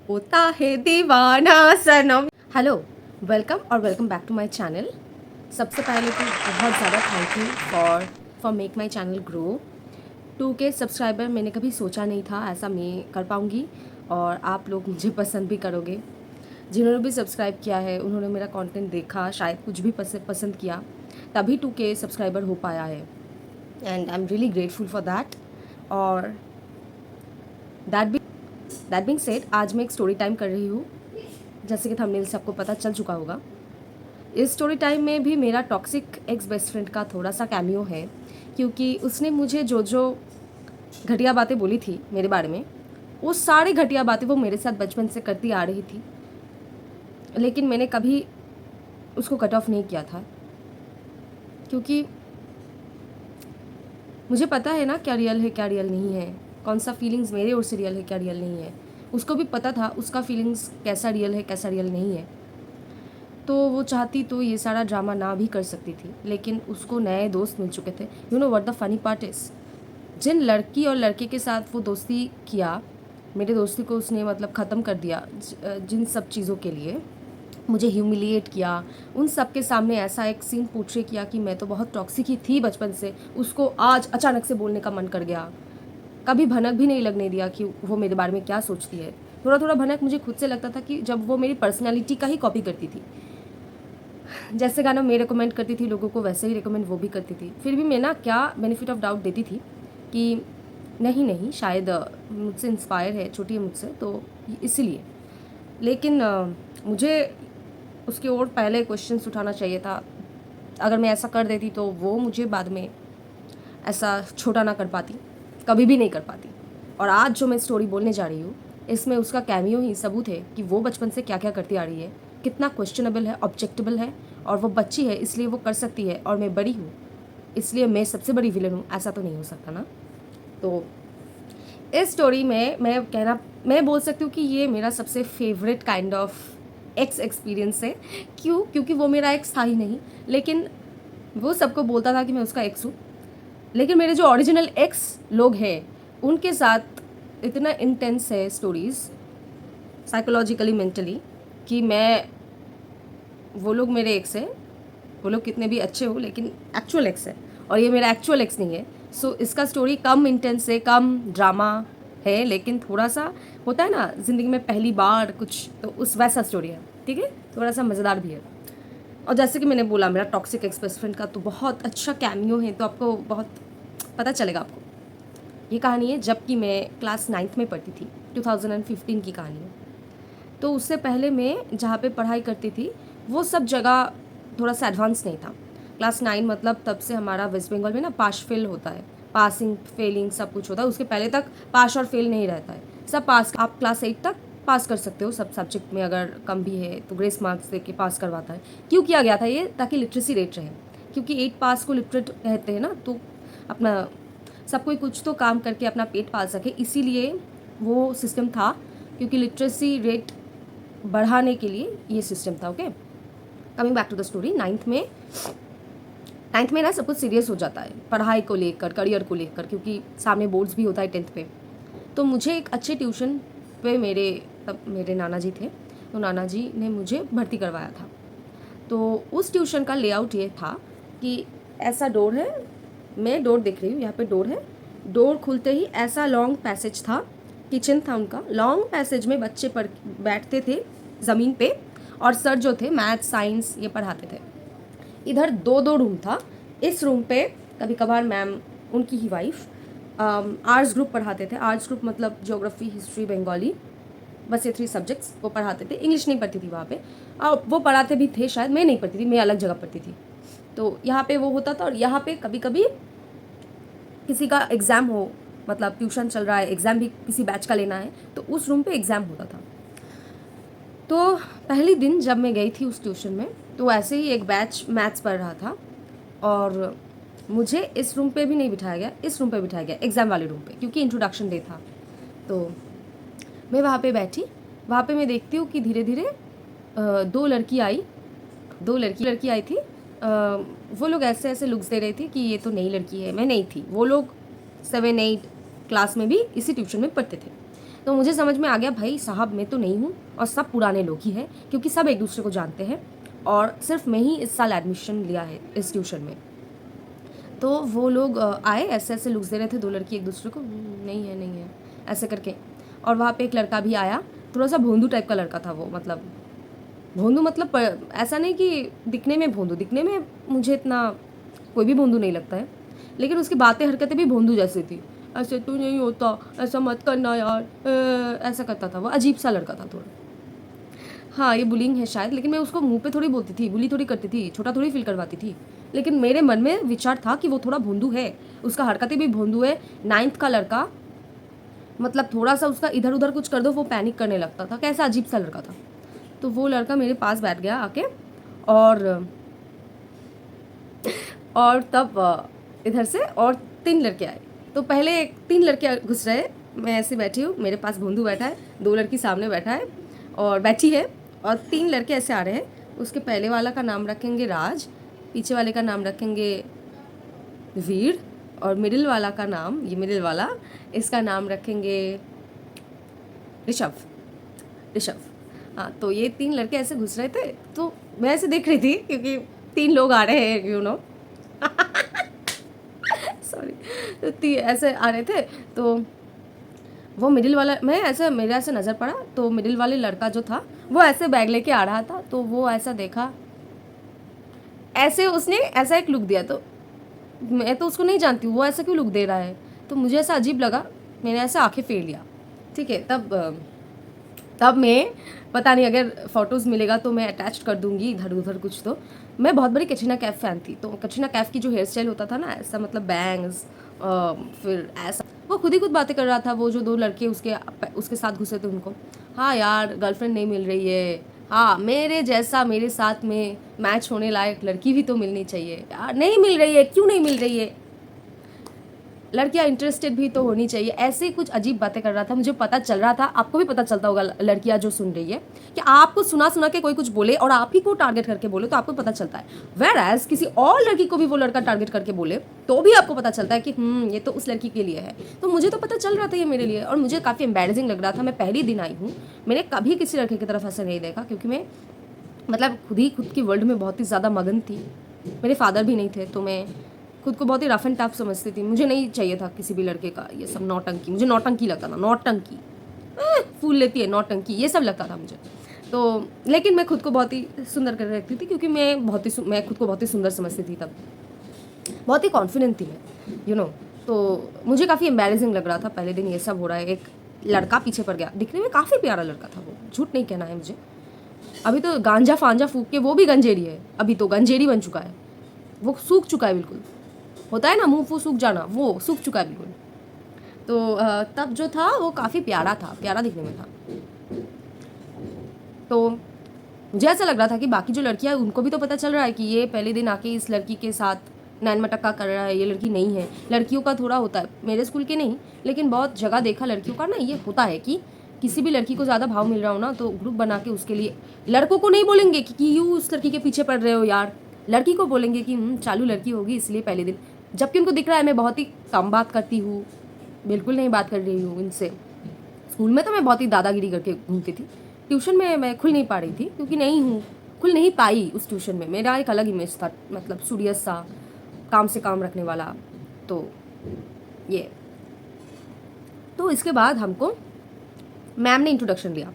होता है दीवाना सनम। Hello, welcome back to my channel. सबसे पहले तो बहुत ज़्यादा thank you for make my channel grow. 2K subscriber मैंने कभी सोचा नहीं था ऐसा मैं कर पाऊँगी, और आप लोग मुझे पसंद भी करोगे। जिन्होंने भी सब्सक्राइब किया है उन्होंने मेरा कंटेंट देखा, शायद कुछ भी पसंद किया, तभी 2K सब्सक्राइबर हो पाया है, and I am really grateful for that. और दैट बीइंग सेड, आज मैं एक स्टोरी टाइम कर रही हूँ। जैसे कि थंबनेल से आपको पता चल चुका होगा, इस स्टोरी टाइम में भी मेरा टॉक्सिक एक्स बेस्ट फ्रेंड का थोड़ा सा कैमियो है, क्योंकि उसने मुझे जो जो घटिया बातें बोली थी मेरे बारे में, वो सारी घटिया बातें वो मेरे साथ बचपन से करती आ रही थी, लेकिन मैंने कभी उसको कट ऑफ नहीं किया था, क्योंकि मुझे पता है ना क्या रियल है क्या रियल नहीं है, कौन सा फीलिंग्स मेरे ओर से रियल है क्या रियल नहीं है। उसको भी पता था उसका फीलिंग्स कैसा रियल है कैसा रियल नहीं है, तो वो चाहती तो ये सारा ड्रामा ना भी कर सकती थी, लेकिन उसको नए दोस्त मिल चुके थे। You know what the funny part is, जिन लड़की और लड़के के साथ वो दोस्ती किया, मेरे दोस्ती को उसने मतलब ख़त्म कर दिया, जिन सब चीज़ों के लिए मुझे ह्यूमिलिएट किया, उन सब के सामने ऐसा एक सीन पोर्ट्रे किया कि मैं तो बहुत टॉक्सिक ही थी बचपन से, उसको आज अचानक से बोलने का मन कर गया। कभी भनक भी नहीं लगने दिया कि वो मेरे बारे में क्या सोचती है। थोड़ा थोड़ा भनक मुझे खुद से लगता था कि जब वो मेरी पर्सनैलिटी का ही कॉपी करती थी, जैसे गाना मैं रिकमेंड करती थी लोगों को, वैसे ही रिकमेंड वो भी करती थी। फिर भी मैं ना क्या बेनिफिट ऑफ डाउट देती थी कि नहीं नहीं, शायद मुझसे इंस्पायर है, छोटी है मुझसे, तो इसीलिए। लेकिन मुझे उसकी ओर पहले क्वेश्चंस उठाना चाहिए था। अगर मैं ऐसा कर देती तो वो मुझे बाद में ऐसा छोटा ना कर पाती, कभी भी नहीं कर पाती। और आज जो मैं स्टोरी बोलने जा रही हूँ, इसमें उसका कैमियो ही सबूत है कि वो बचपन से क्या क्या करती आ रही है, कितना क्वेश्चनेबल है, ऑब्जेक्टेबल है। और वो बच्ची है इसलिए वो कर सकती है, और मैं बड़ी हूँ इसलिए मैं सबसे बड़ी विलन हूँ, ऐसा तो नहीं हो सकता ना। तो इस स्टोरी में मैं बोल सकती हूँ कि ये मेरा सबसे favourite kind of x experience है। क्यों? क्योंकि वो मेरा एक्स था ही नहीं, लेकिन वो सबको बोलता था कि मैं उसका एक्स हूँ। लेकिन मेरे जो ओरिजिनल एक्स लोग हैं उनके साथ इतना इंटेंस है स्टोरीज, साइकोलॉजिकली मेंटली, कि मैं, वो लोग मेरे एक्स है, वो लोग कितने भी अच्छे हो लेकिन एक्चुअल एक्स है, और ये मेरा एक्चुअल एक्स नहीं है। सो इसका स्टोरी कम इंटेंस है, कम ड्रामा है, लेकिन थोड़ा सा होता है ना ज़िंदगी में पहली बार कुछ, तो उस वैसा स्टोरी है, ठीक है, थोड़ा सा मज़ेदार भी है। और जैसे कि मैंने बोला, मेरा टॉक्सिक एक्स बेस्ट फ्रेंड का तो बहुत अच्छा कैमियो है, तो आपको बहुत पता चलेगा आपको। ये कहानी है जबकि मैं क्लास 9th में पढ़ती थी, 2015 की कहानी है। तो उससे पहले मैं जहाँ पे पढ़ाई करती थी वो सब जगह थोड़ा सा एडवांस नहीं था। क्लास 9 मतलब तब से हमारा वेस्ट बंगाल में ना पास फेल होता है, पासिंग फेलिंग सब कुछ होता है, उसके पहले तक पास और फेल नहीं रहता है, सब पास। आप क्लास 8 तक पास कर सकते हो सब सब्जेक्ट में, अगर कम भी है तो ग्रेस मार्क्स दे के पास करवाता है। क्यों किया गया था ये? ताकि लिटरेसी रेट रहे, क्योंकि 8 पास को लिटरेट कहते हैं ना, तो अपना सब कोई कुछ तो काम करके अपना पेट पाल सके, इसीलिए वो सिस्टम था, क्योंकि लिटरेसी रेट बढ़ाने के लिए ये सिस्टम था। Okay, coming back to the story. Ninth में ना सब कुछ सीरियस हो जाता है, पढ़ाई को लेकर, करियर को लेकर, क्योंकि सामने बोर्ड्स भी होता है 10th पे। तो मुझे एक अच्छे ट्यूशन पे तब मेरे नाना जी थे, तो नाना जी ने मुझे भर्ती करवाया था। तो उस ट्यूशन का लेआउट ये था कि ऐसा डोर है, मैं डोर देख रही हूँ, यहाँ पे डोर है, डोर खुलते ही ऐसा लॉन्ग पैसेज था, किचन था उनका, लॉन्ग पैसेज में बच्चे पढ़ बैठते थे ज़मीन पे, और सर जो थे मैथ साइंस ये पढ़ाते थे। इधर दो दो रूम था, इस रूम पे कभी कभार मैम, उनकी ही वाइफ, आर्ट्स ग्रुप पढ़ाते थे। आर्ट्स ग्रुप मतलब ज्योग्राफी, हिस्ट्री, बंगाली, बस ये 3 सब्जेक्ट्स वो पढ़ाते थे। इंग्लिश नहीं पढ़ती थी वहाँ पे, वो पढ़ाते भी थे शायद, मैं नहीं पढ़ती थी, मैं अलग जगह पढ़ती थी। तो यहाँ पे वो होता था, और यहाँ पे कभी कभी किसी का एग्ज़ाम हो, मतलब ट्यूशन चल रहा है, एग्ज़ाम भी किसी बैच का लेना है, तो उस रूम पे एग्ज़ाम होता था। तो पहली दिन जब मैं गई थी उस ट्यूशन में, तो ऐसे ही एक बैच मैथ्स पढ़ रहा था, और मुझे इस रूम पे भी नहीं बिठाया गया, इस रूम पे बिठाया गया, एग्ज़ाम वाले रूम पे, क्योंकि इंट्रोडक्शन डे था। तो मैं वहाँ पे बैठी, वहाँ पे मैं देखती हूँ कि धीरे धीरे दो लड़की आई थी। वो लोग ऐसे ऐसे लुक्स दे रहे थे कि ये तो नई लड़की है, मैं नहीं थी। वो लोग 7-8 क्लास में भी इसी ट्यूशन में पढ़ते थे। तो मुझे समझ में आ गया भाई साहब मैं तो नहीं हूँ और सब पुराने लोग ही हैं, क्योंकि सब एक दूसरे को जानते हैं और सिर्फ मैं ही इस साल एडमिशन लिया है इस ट्यूशन में। तो वो लोग आए, ऐसे ऐसे लुक्स दे रहे थे 2 लड़की एक दूसरे को, नहीं है नहीं है ऐसे करके। और वहाँ पे एक लड़का भी आया, थोड़ा सा भोंदू टाइप का लड़का था वो, मतलब भोंदू मतलब ऐसा नहीं कि दिखने में भोंदू, दिखने में मुझे इतना कोई भी भोंदू नहीं लगता है, लेकिन उसकी बातें हरकतें भी भोंदू जैसी थी। ऐसे तो नहीं होता, ऐसा मत करना यार, ऐसा करता था वो, अजीब सा लड़का था थोड़ा। हाँ ये बुलिंग है शायद, लेकिन मैं उसको मुंह पे थोड़ी बोलती थी, बुली थोड़ी करती थी, छोटा थोड़ी फील करवाती थी, लेकिन मेरे मन में विचार था कि वो थोड़ा भोंदू है, उसका हरकतें भी भोंदू है। 9th का लड़का, मतलब थोड़ा सा उसका इधर उधर कुछ कर दो वो पैनिक करने लगता था, कैसा अजीब सा लड़का था। तो वो लड़का मेरे पास बैठ गया आके, और तब इधर से और 3 लड़के आए। तो पहले 3 लड़के घुस रहे, मैं ऐसे बैठी हूँ, मेरे पास भोंदू बैठा है, 2 लड़की सामने बैठा है और बैठी है, और 3 लड़के ऐसे आ रहे हैं। उसके पहले वाला का नाम रखेंगे राज, पीछे वाले का नाम रखेंगे वीर, और मिडिल वाला का नाम, ये मिडिल वाला, इसका नाम रखेंगे ऋषभ। ऋषभ, हाँ। तो ये 3 लड़के ऐसे घुस रहे थे, तो मैं ऐसे देख रही थी क्योंकि 3 लोग आ रहे हैं सॉरी। तो ऐसे आ रहे थे, तो वो मिडिल वाला, मैं ऐसे, मेरे ऐसे नज़र पड़ा, तो मिडिल वाले लड़का जो था वो ऐसे बैग लेके आ रहा था, तो वो ऐसा देखा, ऐसे उसने ऐसा एक लुक दिया, तो मैं तो उसको नहीं जानती हूँ, वो ऐसा क्यों लुक दे रहा है, तो मुझे ऐसा अजीब लगा, मैंने ऐसे आंखें फेर लिया। ठीक है, तब मैं, पता नहीं अगर फ़ोटोज़ मिलेगा तो मैं अटैच कर दूँगी इधर उधर कुछ। तो मैं बहुत बड़ी कटरीना कैफ फ़ैन थी, तो कटरीना कैफ की जो हेयर स्टाइल होता था ना, ऐसा मतलब बैंग्स, फिर ऐसा, वो खुद ही खुद बातें कर रहा था, वो जो 2 लड़के उसके साथ घुसे थे उनको, हाँ यार गर्लफ्रेंड नहीं मिल रही है, हाँ मेरे जैसा मेरे साथ में मैच होने लायक लड़की भी तो मिलनी चाहिए यार, नहीं मिल रही है, क्यों नहीं मिल रही है, लड़कियां इंटरेस्टेड भी तो होनी चाहिए, ऐसे कुछ अजीब बातें कर रहा था। मुझे पता चल रहा था, आपको भी पता चलता होगा लड़कियां जो सुन रही है, कि आपको सुना सुना के कोई कुछ बोले और आप ही को टारगेट करके बोले तो आपको पता चलता है, वेर एज किसी और लड़की को भी वो लड़का टारगेट करके बोले तो भी आपको पता चलता है कि ये तो उस लड़की के लिए है। तो मुझे तो पता चल रहा था ये मेरे लिए, और मुझे काफ़ी एम्बैरेसिंग लग रहा था। मैं पहली दिन आई हूँ, मैंने कभी किसी लड़के की तरफ ऐसे नहीं देखा, क्योंकि मैं मतलब खुद की वर्ल्ड में बहुत ही ज़्यादा मगन थी। मेरे फादर भी नहीं थे, तो मैं खुद को बहुत ही रफ एंड टफ समझती थी। मुझे नहीं चाहिए था किसी भी लड़के का ये सब नौटंकी, मुझे नौटंकी लगता था, नौटंकी फूल लेती है नौटंकी, ये सब लगता था मुझे। तो लेकिन मैं खुद को बहुत ही सुंदर कर रखती थी, क्योंकि मैं खुद को बहुत ही सुंदर समझती थी तब, बहुत ही कॉन्फिडेंट थी मैं तो मुझे काफ़ी एम्बैरेसिंग लग रहा था पहले दिन ये सब हो रहा है। एक लड़का पीछे पड़ गया, दिखने में काफ़ी प्यारा लड़का था वो, झूठ नहीं कहना है मुझे। अभी तो गांजा फांजा फूक के वो भी गंजेड़ी है, अभी तो गंजेड़ी बन चुका है, वो सूख चुका है बिल्कुल, होता है ना मुंह फू सूख जाना, वो सूख चुका है बिल्कुल। तो तब जो था वो काफ़ी प्यारा था, प्यारा दिखने में था। तो मुझे ऐसा लग रहा था कि बाकी जो लड़कियां हैं उनको भी तो पता चल रहा है कि ये पहले दिन आके इस लड़की के साथ नैन मटक्का कर रहा है, ये लड़की नहीं है। लड़कियों का थोड़ा होता है, मेरे स्कूल के नहीं लेकिन बहुत जगह देखा लड़कियों का ना ये होता है कि किसी भी लड़की को ज़्यादा भाव मिल रहा हो ना तो ग्रुप बना के उसके लिए, लड़कों को नहीं बोलेंगे कि यूँ उस लड़की के पीछे पड़ रहे हो यार, लड़की को बोलेंगे कि चालू लड़की होगी इसलिए पहले दिन। जबकि उनको दिख रहा है मैं बहुत ही कम बात करती हूँ, बिल्कुल नहीं बात कर रही हूँ इनसे। स्कूल में तो मैं बहुत ही दादागिरी करके घूमती थी, ट्यूशन में मैं खुल नहीं पा रही थी क्योंकि नहीं हूँ, खुल नहीं पाई उस ट्यूशन में। मेरा एक अलग इमेज था, मतलब सीरियस सा, काम से काम रखने वाला। तो ये, तो इसके बाद हमको मैम ने इंट्रोडक्शन दिया।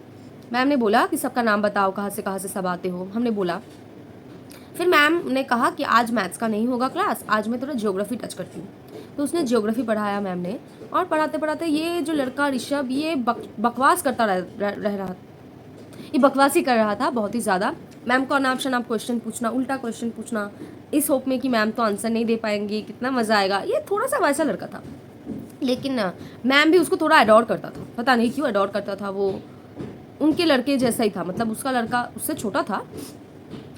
मैम ने बोला कि सबका नाम बताओ, कहाँ से सब आते हो। हमने बोला, फिर मैम ने कहा कि आज मैथ्स का नहीं होगा क्लास, आज मैं थोड़ा ज्योग्राफी टच करती हूँ। तो उसने ज्योग्राफी पढ़ाया मैम ने, और पढ़ाते पढ़ाते ये जो लड़का ऋषभ ये बकवास करता रह रहा, ये बकवासी कर रहा था बहुत ही ज़्यादा। मैम को अनाप शनाप क्वेश्चन पूछना, उल्टा क्वेश्चन पूछना, इस होप में कि मैम तो आंसर नहीं दे पाएंगी, कितना मज़ा आएगा। ये थोड़ा सा वैसा लड़का था, लेकिन मैम भी उसको थोड़ा अडोर करता था, पता नहीं क्यों अडोर करता था। वो उनके लड़के जैसा ही था, मतलब उसका लड़का उससे छोटा था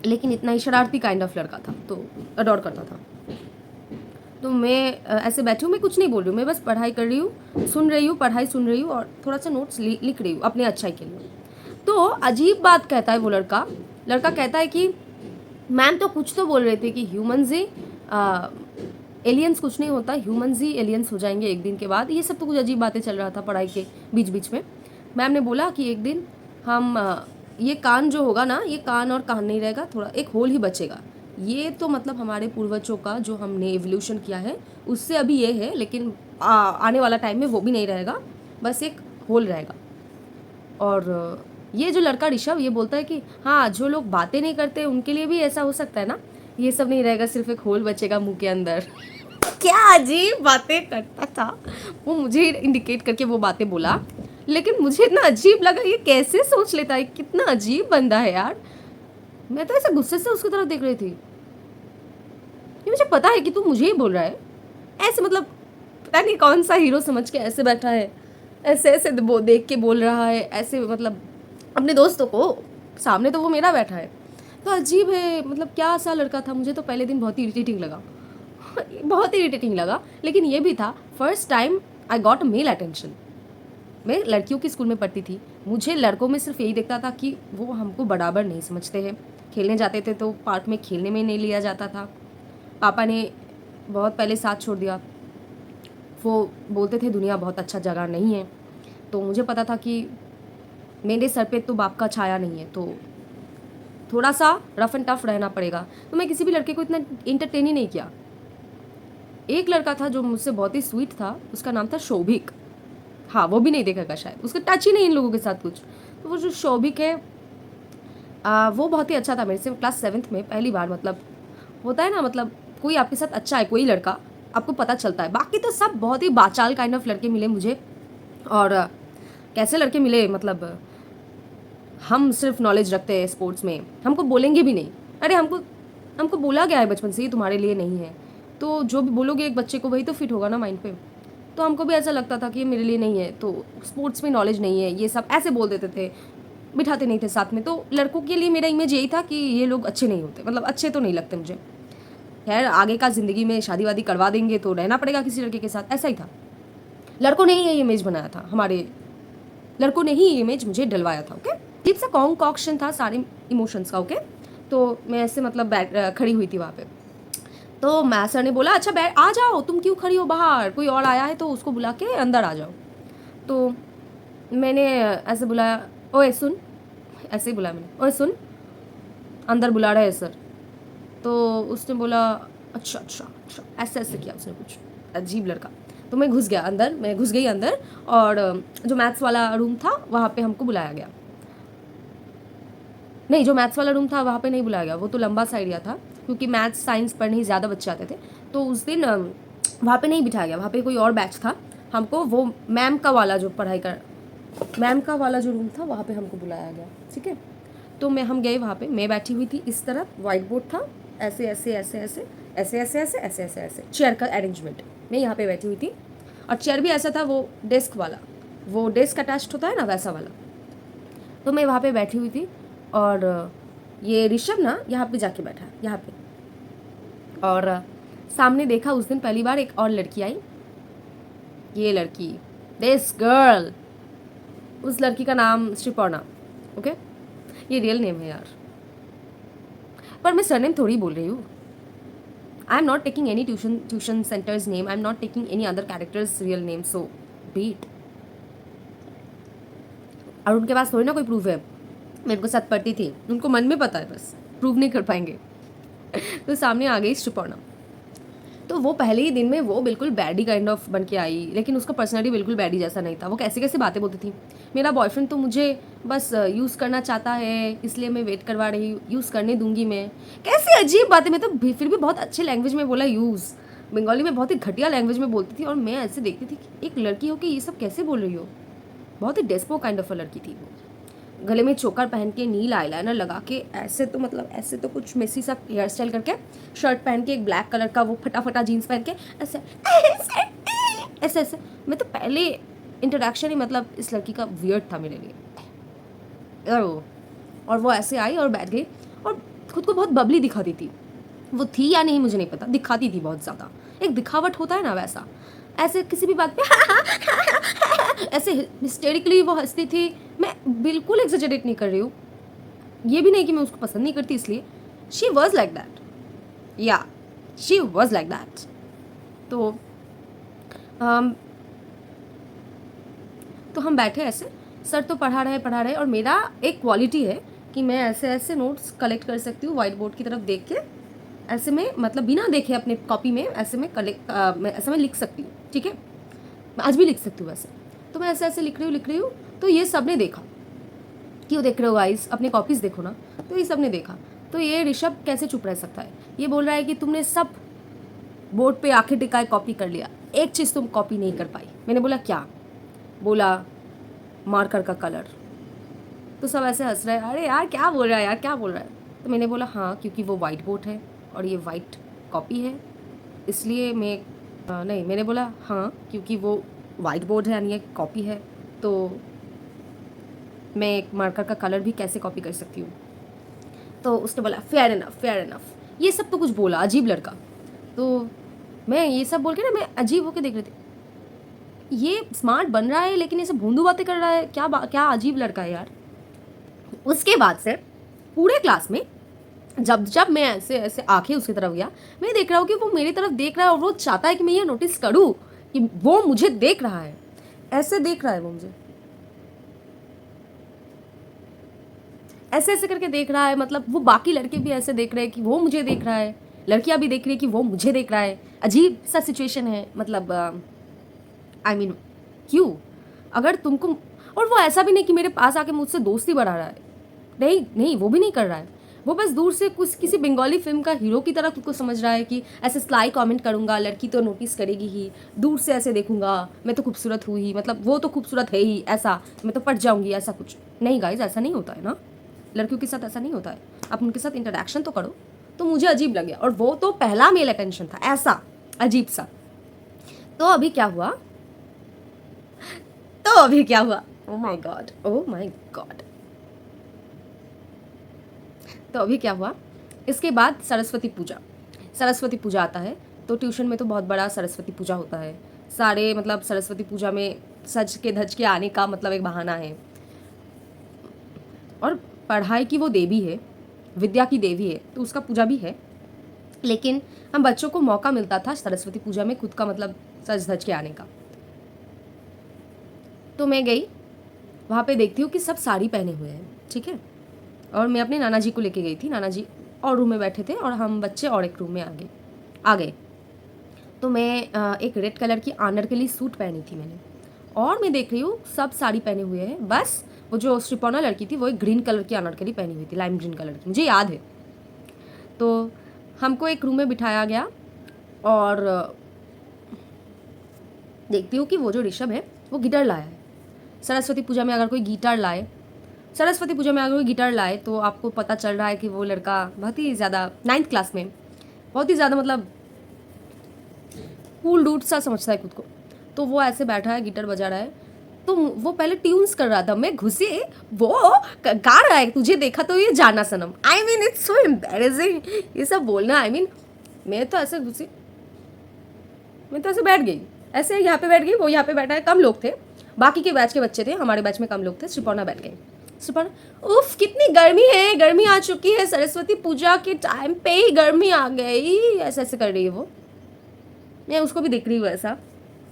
लेकिन इतना ही शरारती काइंड ऑफ लड़का था, तो अडोर करता था। तो मैं ऐसे बैठी हूँ, मैं कुछ नहीं बोल रही हूँ, मैं बस पढ़ाई कर रही हूँ, सुन रही हूँ, पढ़ाई सुन रही हूँ और थोड़ा सा नोट्स लिख रही हूँ अपने अच्छाई के लिए। तो अजीब बात कहता है वो लड़का कहता है कि मैम तो कुछ तो बोल रहे थे कि ह्यूमन्स ही एलियंस कुछ नहीं होता, ह्यूमन्स ही एलियंस हो जाएंगे एक दिन के बाद। ये सब तो कुछ अजीब बातें चल रहा था पढ़ाई के बीच बीच में। मैम ने बोला कि एक दिन हम ये कान जो होगा ना, ये कान और कान नहीं रहेगा, थोड़ा एक होल ही बचेगा। ये तो मतलब हमारे पूर्वजों का जो हमने एवोल्यूशन किया है उससे अभी ये है, लेकिन आने वाला टाइम में वो भी नहीं रहेगा, बस एक होल रहेगा। और ये जो लड़का ऋषभ ये बोलता है कि हाँ, जो लोग बातें नहीं करते उनके लिए भी ऐसा हो सकता है ना, ये सब नहीं रहेगा, सिर्फ एक होल बचेगा मुंह के अंदर। क्या अजीब बातें करता था वो, मुझे इंडिकेट करके वो बातें बोला, लेकिन मुझे इतना अजीब लगा, ये कैसे सोच लेता है, कितना अजीब बंदा है यार। मैं तो ऐसे गुस्से से उसकी तरफ देख रही थी, ये मुझे पता है कि तू मुझे ही बोल रहा है ऐसे, मतलब पता नहीं कौन सा हीरो समझ के ऐसे बैठा है, ऐसे ऐसे देख के बोल रहा है ऐसे, मतलब अपने दोस्तों को सामने, तो वो मेरा बैठा है। तो अजीब है, मतलब क्या सा लड़का था। मुझे तो पहले दिन बहुत ही इरिटेटिंग लगा, बहुत ही इरिटेटिंग लगा, लेकिन ये भी था first time I got male attention. मैं लड़कियों की स्कूल में पढ़ती थी, मुझे लड़कों में सिर्फ यही दिखता था कि वो हमको बराबर नहीं समझते हैं। खेलने जाते थे तो पार्क में खेलने में नहीं लिया जाता था, पापा ने बहुत पहले साथ छोड़ दिया। वो बोलते थे दुनिया बहुत अच्छा जगह नहीं है, तो मुझे पता था कि मेरे सर पे तो बाप का छाया नहीं है, तो थोड़ा सा रफ एंड टफ रहना पड़ेगा। तो मैं किसी भी लड़के को इतना इंटरटेन ही नहीं किया। एक लड़का था जो मुझसे बहुत ही स्वीट था, उसका नाम था शोभिक। हाँ, वो भी नहीं देखेगा शायद, उसका टच ही नहीं इन लोगों के साथ कुछ। तो वो जो शोभिक है वो बहुत ही अच्छा था मेरे से। क्लास 7th में पहली बार, मतलब होता है ना, मतलब कोई आपके साथ अच्छा है, कोई लड़का आपको पता चलता है। बाकी तो सब बहुत ही बाचाल काइंड ऑफ लड़के मिले मुझे। और कैसे लड़के मिले, मतलब हम सिर्फ नॉलेज रखते हैं स्पोर्ट्स में, हमको बोलेंगे भी नहीं। अरे हमको बोला गया है बचपन से ही तुम्हारे लिए नहीं है, तो जो भी बोलोगे एक बच्चे को वही तो फिट होगा ना माइंड पे। तो हमको भी ऐसा लगता था कि ये मेरे लिए नहीं है, तो स्पोर्ट्स में नॉलेज नहीं है, ये सब ऐसे बोल देते थे, बिठाते नहीं थे साथ में। तो लड़कों के लिए मेरा इमेज यही था कि ये लोग अच्छे नहीं होते, मतलब अच्छे तो नहीं लगते मुझे। खैर आगे का ज़िंदगी में शादी वादी करवा देंगे तो रहना पड़ेगा किसी लड़के के साथ, ऐसा ही था। लड़कों ने ही ये इमेज बनाया था, हमारे लड़कों ने ही ये इमेज मुझे डलवाया था। ओके, अजीब सा कॉन्कॉक्शन था सारे इमोशंस का। ओके, तो मैं ऐसे मतलब खड़ी हुई थी वहाँ पे। तो मैं सर ने बोला अच्छा बैठ, आ जाओ, तुम क्यों खड़ी हो बाहर, कोई और आया है तो उसको बुला के अंदर आ जाओ। तो मैंने ऐसे बुलाया, ओए सुन, ऐसे ही बुलाया मैंने, ओए सुन, अंदर बुला रहे हैं सर। तो उसने बोला अच्छा अच्छा अच्छा, ऐसे ऐसे किया उसने, कुछ अजीब लड़का। तो मैं घुस गया अंदर, मैं घुस गई अंदर, और जो मैथ्स वाला रूम था वहाँ पे हमको बुलाया गया। नहीं, जो मैथ्स वाला रूम था वहाँ पे नहीं बुलाया गया, वो तो लंबा सा एरिया था, क्योंकि मैथ्स साइंस पढ़ने ही ज़्यादा बच्चे आते थे। तो उस दिन वहाँ पे नहीं बिठाया गया, वहाँ पे कोई और बैच था। हमको वो मैम का वाला जो पढ़ाई कर, मैम का वाला जो रूम था वहाँ पे हमको बुलाया गया। ठीक है, तो हम गए वहाँ पे, मैं बैठी हुई थी इस तरफ, वाइट बोर्ड था, ऐसे ऐसे ऐसे ऐसे ऐसे ऐसे ऐसे ऐसे ऐसे ऐसे चेयर का अरेंजमेंट, मैं यहाँ पे बैठी हुई थी। और चेयर भी ऐसा था, वो डेस्क वाला, वो डेस्क अटैच्ड होता है ना वैसा वाला। तो मैं वहाँ पे बैठी हुई थी, और ये ऋषभ ना यहाँ पे जाके बैठा, यहाँ पे। और सामने देखा उस दिन पहली बार एक और लड़की आई, ये लड़की, दिस गर्ल, उस लड़की का नाम श्रीपर्णा। ओके, ये रियल नेम है यार, पर मैं सरनेम थोड़ी बोल रही हूँ। I am not taking any tuition centres name, I am not taking any other characters real name, so beat. और उनके पास थोड़ी ना कोई प्रूफ है, मेरे को साथ पढ़ती थी, उनको मन में पता है, बस प्रूव नहीं कर पाएंगे। तो सामने आ गई श्रीपर्णा। तो वो पहले ही दिन में वो बिल्कुल बैडी काइंड ऑफ बन के आई, लेकिन उसका पर्सनैलिटी बिल्कुल बैडी जैसा नहीं था। वो कैसे कैसे बातें बोलती थी, मेरा बॉयफ्रेंड तो मुझे बस यूज़ करना चाहता है, इसलिए मैं वेट करवा रही हूँ, यूज़ करने दूंगी मैं। कैसी अजीब बातें, मैं तो फिर भी बहुत अच्छे लैंग्वेज में बोला यूज़, बंगाली में बहुत ही घटिया लैंग्वेज में बोलती थी। और मैं ऐसे देखती थी कि एक लड़की हो कि ये सब कैसे बोल रही हो। बहुत ही डेस्पो काइंड ऑफ अ लड़की थी वो, गले में चोकर पहन के, नील आईलाइनर लगा के, ऐसे तो मतलब ऐसे तो कुछ मेसी सा हेयर स्टाइल करके, शर्ट पहन के, एक ब्लैक कलर का वो फटाफटा जीन्स पहन के, ऐसे ऐसे ऐसे। मैं तो पहले इंट्रोडक्शन ही मतलब इस लड़की का वियर्ड था मेरे लिए। और वो ऐसे आई और बैठ गई, और खुद को बहुत बबली दिखाती थी। वो थी या नहीं मुझे नहीं पता, दिखाती थी बहुत ज़्यादा, एक दिखावट होता है ना वैसा। ऐसे किसी भी बात पे ऐसे हिस्टेरिकली वो हंसती थी। मैं बिल्कुल एग्जैजरेट नहीं कर रही हूँ, ये भी नहीं कि मैं उसको पसंद नहीं करती इसलिए। शी वॉज लाइक दैट, या शी वॉज लाइक दैट। तो हम बैठे ऐसे, सर तो पढ़ा रहे और मेरा एक क्वालिटी है कि मैं ऐसे ऐसे नोट्स कलेक्ट कर सकती हूँ वाइट बोर्ड की तरफ देख के, ऐसे में मतलब बिना देखे अपने कॉपी में ऐसे में ऐसे में लिख सकती हूँ, ठीक है, मैं आज भी लिख सकती हूँ वैसे। तो मैं ऐसे ऐसे लिख रही हूँ तो ये सब ने देखा, क्यों देख रहे हो गाइस, अपने कॉपीज़ देखो ना। तो ये सब ने देखा, तो ये ऋषभ कैसे चुप रह सकता है, ये बोल रहा है कि तुमने सब बोर्ड पे आंखें टिकाए कॉपी कर लिया, एक चीज़ तुम कॉपी नहीं कर पाई। मैंने बोला क्या, बोला मार्कर का कलर। तो सब ऐसे हंस रहे हैं, अरे यार क्या बोल रहा है यार, क्या बोल रहा है। तो मैंने बोला हाँ, क्योंकि वो वाइट बोर्ड है और ये वाइट कॉपी है, इसलिए मैं नहीं, मैंने बोला हाँ, क्योंकि वो वाइट बोर्ड है यानी ये कॉपी है, तो मैं एक मार्कर का कलर भी कैसे कॉपी कर सकती हूँ। तो उसने बोला फेयर इनफ, ये सब तो कुछ बोला, अजीब लड़का। तो मैं ये सब बोल के ना, मैं अजीब होके देख रही थी, ये स्मार्ट बन रहा है लेकिन ये सब भोंदू बातें कर रहा है, क्या अजीब लड़का है यार। उसके बाद से पूरे क्लास में जब जब मैं ऐसे ऐसे आंखें उसकी तरफ गया, मैं देख रहा हूँ कि वो मेरी तरफ देख रहा है और वो चाहता है कि मैं ये नोटिस करूँ कि वो मुझे देख रहा है, ऐसे देख रहा है वो मुझे, ऐसे ऐसे करके देख रहा है। मतलब वो बाकी लड़के भी ऐसे देख रहे हैं कि वो मुझे देख रहा है, लड़कियां भी देख रही है कि वो मुझे देख रहा है। अजीब सा सिचुएशन है, मतलब आई मीन क्यों, अगर तुमको, और वो ऐसा भी नहीं कि मेरे पास आके मुझसे दोस्ती बढ़ा रहा है, नहीं नहीं, वो भी नहीं कर रहा है। वो बस दूर से कुछ किसी बंगाली फिल्म का हीरो की तरह खुद को समझ रहा है कि ऐसे स्लाई कमेंट करूंगा, लड़की तो नोटिस करेगी ही, दूर से ऐसे देखूंगा, मैं तो खूबसूरत हूँ ही, मतलब वो तो खूबसूरत है ही, ऐसा मैं तो पट जाऊंगी, ऐसा कुछ नहीं गाइज, ऐसा नहीं होता है ना, लड़कियों के साथ ऐसा नहीं होता है। आप उनके साथ इंटरेक्शन तो करो। तो मुझे अजीब लग गया, और वो तो पहला मेल अटेंशन था, ऐसा अजीब सा। तो अभी क्या हुआ, ओ माय गॉड, तो अभी क्या हुआ, इसके बाद सरस्वती पूजा आता है। तो ट्यूशन में तो बहुत बड़ा सरस्वती पूजा होता है, सारे मतलब सरस्वती पूजा में सज के धज के आने का मतलब एक बहाना है, और पढ़ाई की वो देवी है, विद्या की देवी है, तो उसका पूजा भी है। लेकिन हम बच्चों को मौका मिलता था सरस्वती पूजा में खुद का मतलब सज धज के आने का। तो मैं गई वहाँ पे, देखती हूँ कि सब साड़ी पहने हुए हैं, ठीक है, और मैं अपने नाना जी को लेके गई थी, नाना जी और रूम में बैठे थे और हम बच्चे और एक रूम में आ गए। तो मैं एक रेड कलर की अनारकली सूट पहनी थी मैंने, और मैं देख रही हूँ सब साड़ी पहने हुए हैं, बस वो जो श्रीपौना लड़की थी वो एक ग्रीन कलर की अनारकली पहनी हुई थी, लाइम ग्रीन कलर की, मुझे याद है। तो हमको एक रूम में बिठाया गया, और देखती हूँ कि वो जो ऋषभ है वो गिटार लाया है। सरस्वती पूजा में अगर कोई गिटार लाए तो आपको पता चल रहा है कि वो लड़का बहुत ही ज़्यादा 9th क्लास में बहुत ही ज़्यादा मतलब कूल डूड सा समझता है खुद को। तो वो ऐसे बैठा है, गिटार बजा रहा है, तो वो पहले ट्यून्स कर रहा था, मैं घुसी, वो गा रहा है तुझे देखा तो ये जाना सनम। I mean it's so embarrassing ये सब बोलना। आई मीन मैं तो ऐसे घुसी, मैं तो ऐसे बैठ गई, ऐसे यहाँ पे बैठ गई, वो यहाँ पे बैठा है, कम लोग थे, बाकी के बैच के बच्चे थे, हमारे बैच में कम लोग थे। श्रीपौना बैठ गए। श्रीपौना उफ कितनी गर्मी है, गर्मी आ चुकी है, सरस्वती पूजा के टाइम पे ही गर्मी आ गई, ऐसे ऐसे कर रही है वो। मैं उसको भी देख रही हूँ ऐसा,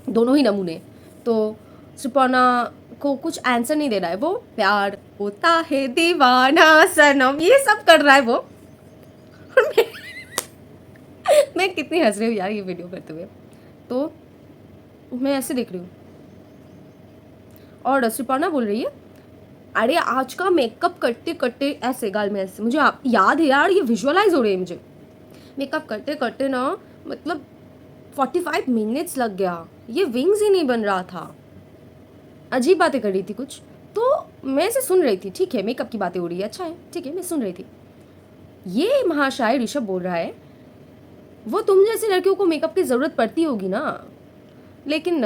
दोनों ही नमूने। तो श्रीपौना को कुछ आंसर नहीं दे रहा है, वो प्यार होता है दीवाना सनम ये सब कर रहा है वो। और मैं कितनी हंस रही हूँ यार ये वीडियो करते हुए। तो मैं ऐसे देख रही हूँ, और श्रीपौना बोल रही है अरे आज का मेकअप करते करते, ऐसे गाल में ऐसे, मुझे याद है यार, ये विजुअलाइज हो रही है मुझे, मेकअप करते करते ना मतलब 45 मिनट्स लग गया, ये विंग्स ही नहीं बन रहा था, अजीब बातें कर रही थी कुछ। तो मैं इसे सुन रही थी, ठीक है मेकअप की बातें हो रही है, अच्छा है ठीक है, मैं सुन रही थी। ये महाशय ऋषभ बोल रहा है वो तुम जैसी लड़कियों को मेकअप की ज़रूरत पड़ती होगी ना, लेकिन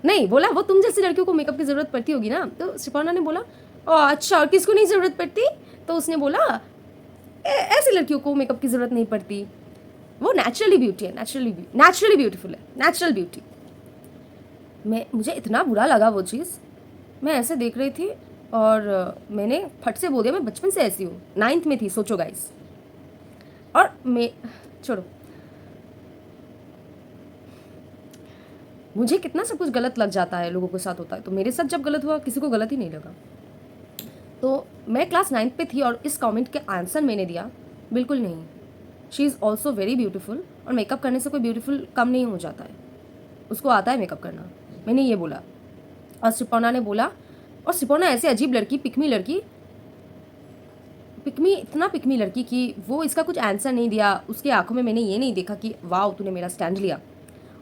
नहीं, बोला वो तुम जैसी लड़कियों को मेकअप की ज़रूरत पड़ती होगी ना। तो श्रीपौना ने बोला अच्छा, और किसको नहीं ज़रूरत पड़ती। तो उसने बोला ऐसी लड़कियों को मेकअप की ज़रूरत नहीं पड़ती, वो नेचुरली ब्यूटी है, नेचुरली ब्यूटीफुल है, नेचुरल ब्यूटी। मुझे इतना बुरा लगा वो चीज़, मैं ऐसे देख रही थी और मैंने फट से बोल दिया मैं बचपन से ऐसी हूँ, 9th में थी, सोचो गाइस। और मैं छोड़ो, मुझे कितना सब कुछ गलत लग जाता है, लोगों के साथ होता है, तो मेरे साथ जब गलत हुआ किसी को गलत ही नहीं लगा। तो मैं क्लास 9th पे थी और इस कमेंट के आंसर मैंने दिया, बिल्कुल नहीं, she is also very beautiful, और मेकअप करने से कोई ब्यूटीफुल कम नहीं हो जाता है, उसको आता है मेकअप करना, मैंने ये बोला। और सिपोना ने बोला, और सिपोना ऐसे अजीब लड़की, पिकमी लड़की, पिकमी, इतना पिकमी लड़की कि वो इसका कुछ आंसर नहीं दिया। उसकी आंखों में मैंने ये नहीं देखा कि वाह तूने मेरा स्टैंड लिया।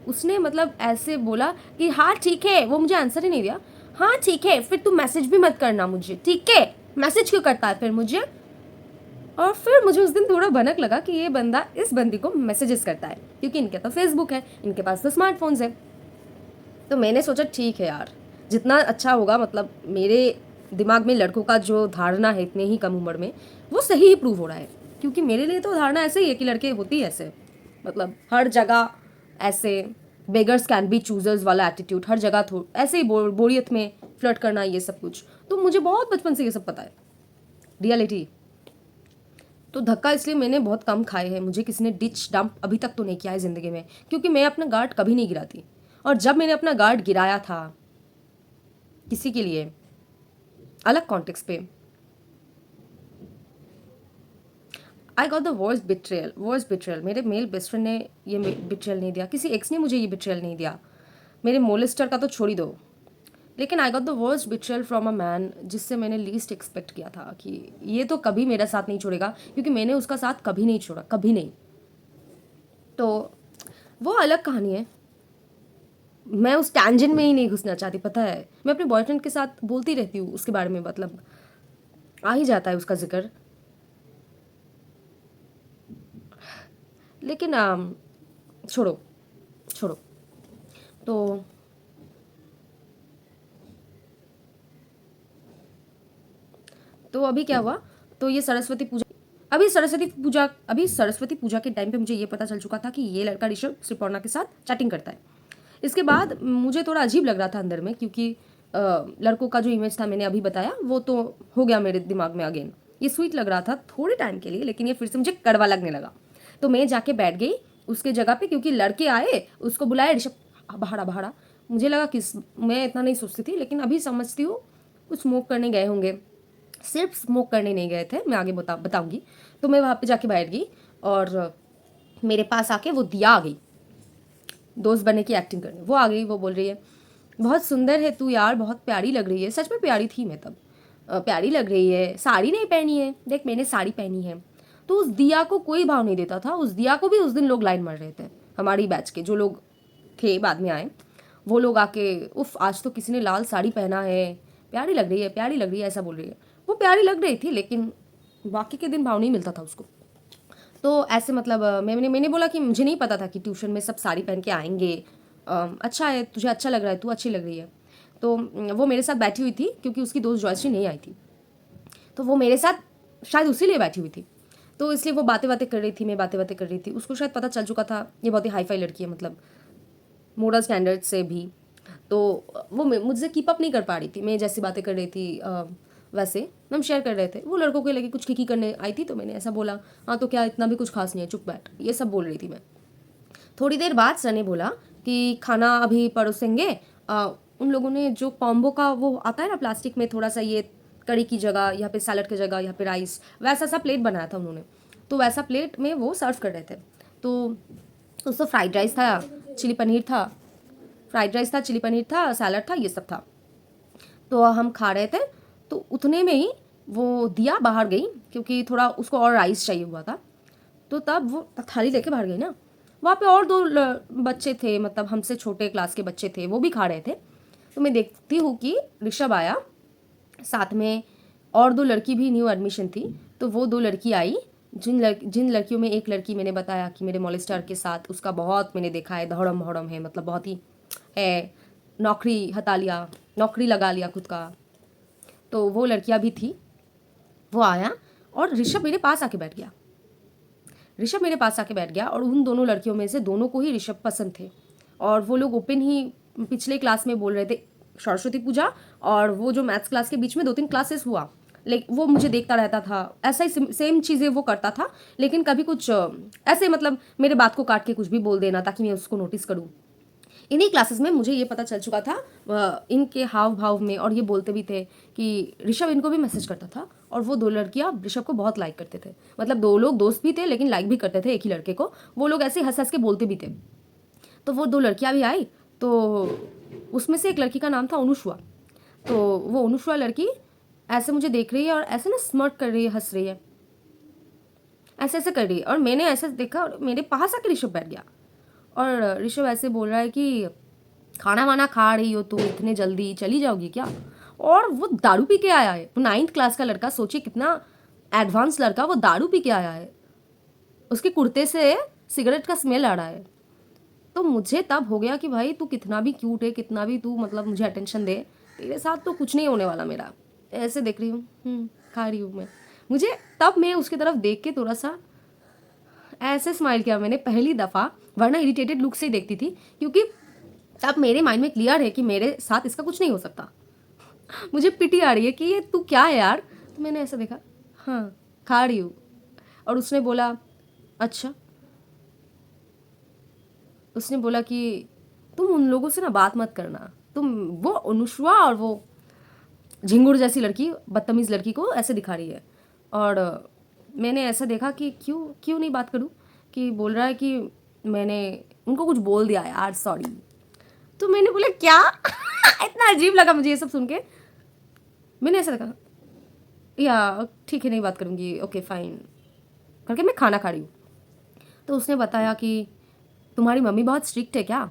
उसने मतलब ऐसे बोला कि हाँ ठीक है, वो मुझे आंसर ही नहीं दिया। हाँ ठीक है, फिर तू मैसेज भी मत करना मुझे, ठीक है? मैसेज क्यों करता है फिर मुझे? और फिर मुझे उस दिन थोड़ा भनक लगा कि ये बंदा इस बंदी को मैसेजेस करता है, क्योंकि इनके तो फेसबुक है, इनके पास तो स्मार्टफोन्स है। तो मैंने सोचा ठीक है यार, जितना अच्छा होगा, मतलब मेरे दिमाग में लड़कों का जो धारणा है इतने ही कम उम्र में, वो सही ही प्रूव हो रहा है। क्योंकि मेरे लिए तो धारणा ऐसे ही है कि लड़के होती ही ऐसे, मतलब हर जगह ऐसे बेगर्स कैन बी चूजर्स वाला एटीट्यूड, हर जगह ऐसे ही बोरियत में फ्लर्ट करना, ये सब कुछ तो मुझे बहुत बचपन से ये सब पता है, रियलिटी। तो धक्का इसलिए मैंने बहुत कम खाए हैं, मुझे किसी ने डिच डंप अभी तक तो नहीं किया है ज़िंदगी में, क्योंकि मैं अपना गार्ड कभी नहीं गिराती। और जब मैंने अपना गार्ड गिराया था किसी के लिए अलग कॉन्टेक्स्ट पे, I got the worst betrayal. मेरे मेल बेस्ट फ्रेंड ने ये बिट्रेयल नहीं दिया, किसी एक्स ने मुझे ये बिट्रेयल नहीं दिया, मेरे मोलिस्टर का तो छोड़ ही दो, लेकिन I got the worst betrayal from a man जिससे मैंने लीस्ट एक्सपेक्ट किया था कि ये तो कभी मेरा साथ नहीं छोड़ेगा, क्योंकि मैंने उसका साथ कभी नहीं छोड़ा, कभी नहीं। तो वो अलग कहानी है, मैं उस टैंजेंट में ही नहीं घुसना चाहती, पता है। मैं अपने बॉयफ्रेंड के साथ बोलती रहती हूँ उसके बारे में, मतलब आ ही जाता है उसका जिक्र, लेकिन छोड़ो छोड़ो। तो अभी क्या हुआ, तो ये सरस्वती पूजा, अभी सरस्वती पूजा के टाइम पे मुझे ये पता चल चुका था कि ये लड़का ऋषभ श्रीपर्णा के साथ चैटिंग करता है। इसके बाद मुझे थोड़ा अजीब लग रहा था अंदर में, क्योंकि लड़कों का जो इमेज था मैंने अभी बताया, वो तो हो गया मेरे दिमाग में अगेन। ये स्वीट लग रहा था थोड़े टाइम के लिए, लेकिन ये फिर से मुझे कड़वा लगने लगा। तो मैं जाके बैठ गई उसके जगह पे, क्योंकि लड़के आए, उसको बुलाया, ऋषभ बहाड़ा बहाड़ा, मुझे लगा किस, मैं इतना नहीं सोचती थी, लेकिन अभी समझती हूँ कुछ स्मोक करने गए होंगे, सिर्फ स्मोक करने नहीं गए थे, मैं आगे बताऊंगी। तो मैं वहाँ पे जाके बैठ गई, और मेरे पास आके वो दिया आ गई दोस्त बनने की एक्टिंग करने। वो आ गई, वो बोल रही है बहुत सुंदर है तू यार, बहुत प्यारी लग रही है। सच में प्यारी थी मैं तब, प्यारी लग रही है, साड़ी नहीं पहनी है, देख मैंने साड़ी पहनी है। तो उस दिया को कोई भाव नहीं देता था, उस दिया को भी उस दिन लोग लाइन मार रहे थे, हमारी बैच के जो लोग थे बाद में आए, वो लोग आके उफ आज तो किसी ने लाल साड़ी पहना है, प्यारी लग रही है, प्यारी लग रही है, ऐसा बोल रही है। वो प्यारी लग रही थी, लेकिन बाकी के दिन भाव नहीं मिलता था उसको। तो ऐसे मतलब मैंने बोला कि मुझे नहीं पता था कि ट्यूशन में सब साड़ी पहन के आएंगे, अच्छा है, तुझे अच्छा लग रहा है, तू अच्छी लग रही है। तो वो मेरे साथ बैठी हुई थी, क्योंकि उसकी दोस्त जॉयश्री नहीं आई थी, तो वो मेरे साथ शायद उसी लिए बैठी हुई थी, तो इसलिए वो बातें बातें कर रही थी, मैं बातें बातें कर रही थी। उसको शायद पता चल चुका था ये बहुत ही हाई फाई लड़की है, मतलब मोरल स्टैंडर्ड से भी। तो वो मुझसे कीप अप नहीं कर पा रही थी, मैं जैसी बातें कर रही थी वैसे हम शेयर कर रहे थे। वो लड़कों के लगे कुछ खिकी करने आई थी, तो मैंने ऐसा बोला हाँ तो क्या, इतना भी कुछ खास नहीं है, चुप बैठ, ये सब बोल रही थी मैं। थोड़ी देर बाद सर ने बोला कि खाना अभी परोसेंगे। उन लोगों ने जो कॉम्बो का वो आता है ना प्लास्टिक में, थोड़ा सा ये कड़ी की जगह, यहाँ पे सैलड की जगह, यहाँ पे राइस, वैसा सा प्लेट बनाया था उन्होंने, तो वैसा प्लेट में वो सर्व कर रहे थे। तो उसमें फ्राइड राइस था, चिली पनीर था, चिली पनीर था, सैलड था, ये सब था। तो हम खा रहे थे, तो उतने में ही वो दिया बाहर गई, क्योंकि थोड़ा उसको और राइस चाहिए हुआ था, तो तब वो थाली लेके बाहर गई ना। वहाँ पे और दो बच्चे थे, मतलब हमसे छोटे क्लास के बच्चे थे, वो भी खा रहे थे। तो मैं देखती हूँ कि ऋषभ आया, साथ में और दो लड़की भी न्यू एडमिशन थी, तो वो दो लड़की आई, जिन लड़कियों में एक लड़की मैंने बताया कि मेरे मॉलेस्टर के साथ उसका बहुत मैंने देखा है, धड़म भड़म है, मतलब बहुत ही है, नौकरी हटा लिया, नौकरी लगा लिया खुद का। तो वो लड़कियां भी थी, वो आया और ऋषभ मेरे पास आके बैठ गया। और उन दोनों लड़कियों में से दोनों को ही ऋषभ पसंद थे, और वो लोग ओपन ही पिछले क्लास में बोल रहे थे, सरस्वती पूजा और वो जो मैथ्स क्लास के बीच में 2-3 क्लासेस हुआ, लेकिन वो मुझे देखता रहता था, ऐसा ही सेम चीज़ें वो करता था, लेकिन कभी कुछ ऐसे मतलब मेरे बात को काट के कुछ भी बोल देना ताकि मैं उसको नोटिस करूँ। इन्हीं क्लासेस में मुझे ये पता चल चुका था इनके हाव भाव में, और ये बोलते भी थे कि ऋषभ इनको भी मैसेज करता था, और वो 2 लड़कियां ऋषभ को बहुत लाइक करते थे। मतलब 2 लोग दोस्त भी थे लेकिन लाइक भी करते थे एक ही लड़के को। वो लोग ऐसे हंस हंस के बोलते भी थे। तो वो 2 लड़कियां भी आई, तो उसमें से एक लड़की का नाम था अनुष्वा। तो वो अनुष्वा लड़की ऐसे मुझे देख रही है और ऐसे ना स्मर्ट कर रही है, हंस रही है, ऐसे ऐसे कर रही है, और मैंने ऐसे देखा और मेरे पास आके ऋषभ बैठ गया। और ऋषभ ऐसे बोल रहा है कि खाना वाना खा रही हो तुम, इतने जल्दी चली जाओगी क्या? और वो दारू पी के आया है। वो 9th क्लास का लड़का, सोचिए कितना एडवांस लड़का, वो दारू पी के आया है। उसके कुर्ते से सिगरेट का स्मेल आ रहा है। तो मुझे तब हो गया कि भाई तू कितना भी क्यूट है, कितना भी तू मतलब मुझे अटेंशन दे, तेरे साथ तो कुछ नहीं होने वाला मेरा। ऐसे देख रही हूँ, खा रही हूँ मैं। मुझे तब मैं उसकी तरफ देख के थोड़ा सा ऐसे स्माइल किया मैंने पहली दफ़ा, वरना इरिटेटेड लुक से ही देखती थी, क्योंकि तब मेरे माइंड में क्लियर है कि मेरे साथ इसका कुछ नहीं हो सकता। मुझे पिटी आ रही है कि ये तू क्या है यार। तो मैंने ऐसा देखा, हाँ खा रही हूँ। और उसने बोला अच्छा, उसने बोला कि तुम उन लोगों से ना बात मत करना, तुम वो अनुष्वा और वो झिंगुर जैसी लड़की, बदतमीज़ लड़की को ऐसे दिखा रही है। और मैंने ऐसा देखा कि क्यों क्यों नहीं बात करूं, कि बोल रहा है कि मैंने उनको कुछ बोल दिया यार, सॉरी। तो मैंने बोला क्या इतना अजीब लगा मुझे ये सब सुन के। मैंने ऐसा देखा, या ठीक है नहीं बात करूंगी, ओके फाइन करके मैं खाना खा रही हूँ। तो उसने बताया कि तुम्हारी मम्मी बहुत स्ट्रिक्ट है क्या?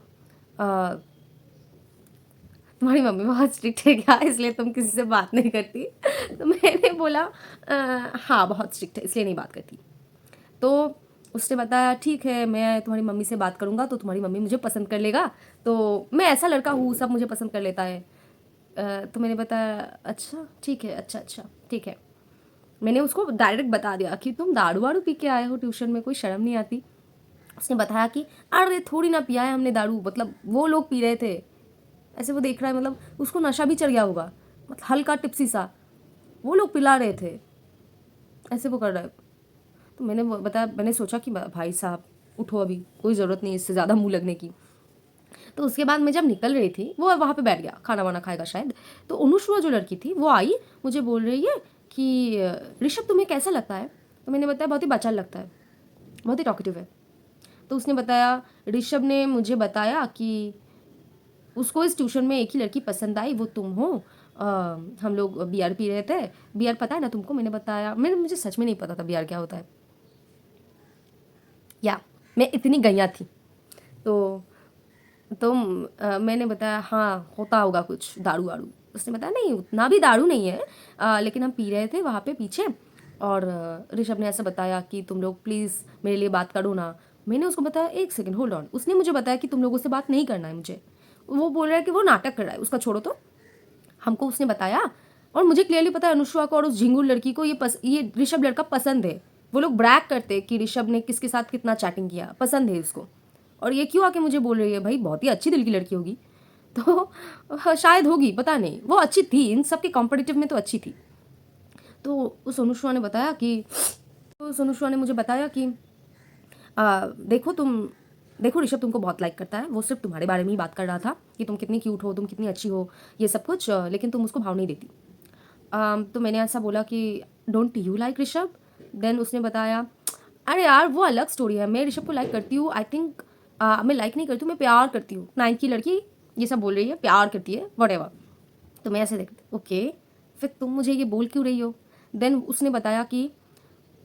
तुम्हारी मम्मी बहुत स्ट्रिक्ट है क्या, इसलिए तुम किसी से बात नहीं करती? तो मैंने बोला हाँ बहुत स्ट्रिक्ट है, इसलिए नहीं बात करती। तो उसने बताया ठीक है, मैं तुम्हारी मम्मी से बात करूँगा तो तुम्हारी मम्मी मुझे पसंद कर लेगा, तो मैं ऐसा लड़का हूँ, सब मुझे पसंद कर लेता है। तो मैंने बताया अच्छा ठीक है, अच्छा अच्छा ठीक है। मैंने उसको डायरेक्ट बता दिया कि तुम दारू वारू पी के आए हो ट्यूशन में, कोई शर्म नहीं आती? उसने बताया कि अरे थोड़ी ना पिया है हमने दारू, मतलब वो लोग पी रहे थे। ऐसे वो देख रहा है, मतलब उसको नशा भी चढ़ गया होगा, मतलब हल्का टिप्सी सा, वो लोग पिला रहे थे, ऐसे वो कर रहा है। तो मैंने बताया, मैंने सोचा कि भाई साहब उठो, अभी कोई ज़रूरत नहीं इससे ज़्यादा मुंह लगने की। तो उसके बाद मैं जब निकल रही थी, वो वहाँ पे बैठ गया, खाना वाना खाएगा शायद। तो अनुष्वा जो लड़की थी वो आई, मुझे बोल रही है कि ऋषभ तुम्हें कैसा लगता है? तो मैंने बताया बहुत ही बचाल लगता है, बहुत ही टॉकेटिव है। तो उसने बताया, ऋषभ ने मुझे बताया कि उसको इस ट्यूशन में एक ही लड़की पसंद आई, वो तुम हो। हम लोग बियर पी रहे थे, बियर पता है ना तुमको? मैंने बताया, मुझे सच में नहीं पता था बियर क्या होता है, या मैं इतनी गैया थी। तो मैंने बताया हाँ होता होगा कुछ दारू वारू। उसने बताया नहीं उतना भी दारू नहीं है, लेकिन हम पी रहे थे वहाँ पे पीछे। और ऋषभ ने ऐसा बताया कि तुम लोग प्लीज़ मेरे लिए बात करो ना। मैंने उसको बताया एक सेकंड होल्ड ऑन, उसने मुझे बताया कि तुम लोगों से बात नहीं करना है मुझे। वो बोल रहा है कि वो नाटक कर रहा है, उसका छोड़ो। तो हमको उसने बताया, और मुझे क्लियरली पता है अनुष्का को और उस झिंगुर लड़की को ये ऋषभ लड़का पसंद है। वो लोग ब्रैग करते हैं कि ऋषभ ने किसके साथ कितना चैटिंग किया, पसंद है उसको। और ये क्यों आके मुझे बोल रही है? भाई बहुत ही अच्छी दिल की लड़की होगी, तो शायद होगी, पता नहीं। वो अच्छी थी, इन सब के कॉम्पिटिटिव में तो अच्छी थी। तो उस अनुष्का ने बताया कि उस अनुष्का ने मुझे बताया कि देखो ऋषभ तुमको बहुत लाइक करता है, वो सिर्फ तुम्हारे बारे में ही बात कर रहा था कि तुम कितनी क्यूट हो, तुम कितनी अच्छी हो, ये सब कुछ, लेकिन तुम उसको भाव नहीं देती। तो मैंने ऐसा बोला कि don't you like Rishabh? Then उसने बताया अरे यार वो अलग स्टोरी है, मैं ऋषभ को लाइक करती हूँ, आई थिंक मैं लाइक नहीं करती हूँ, मैं प्यार करती हूँ। 9th की लड़की ये सब बोल रही है, प्यार करती है वट। तो मैं ऐसे देखती ओके, फिर तुम मुझे ये बोल क्यों रही हो? देन उसने बताया कि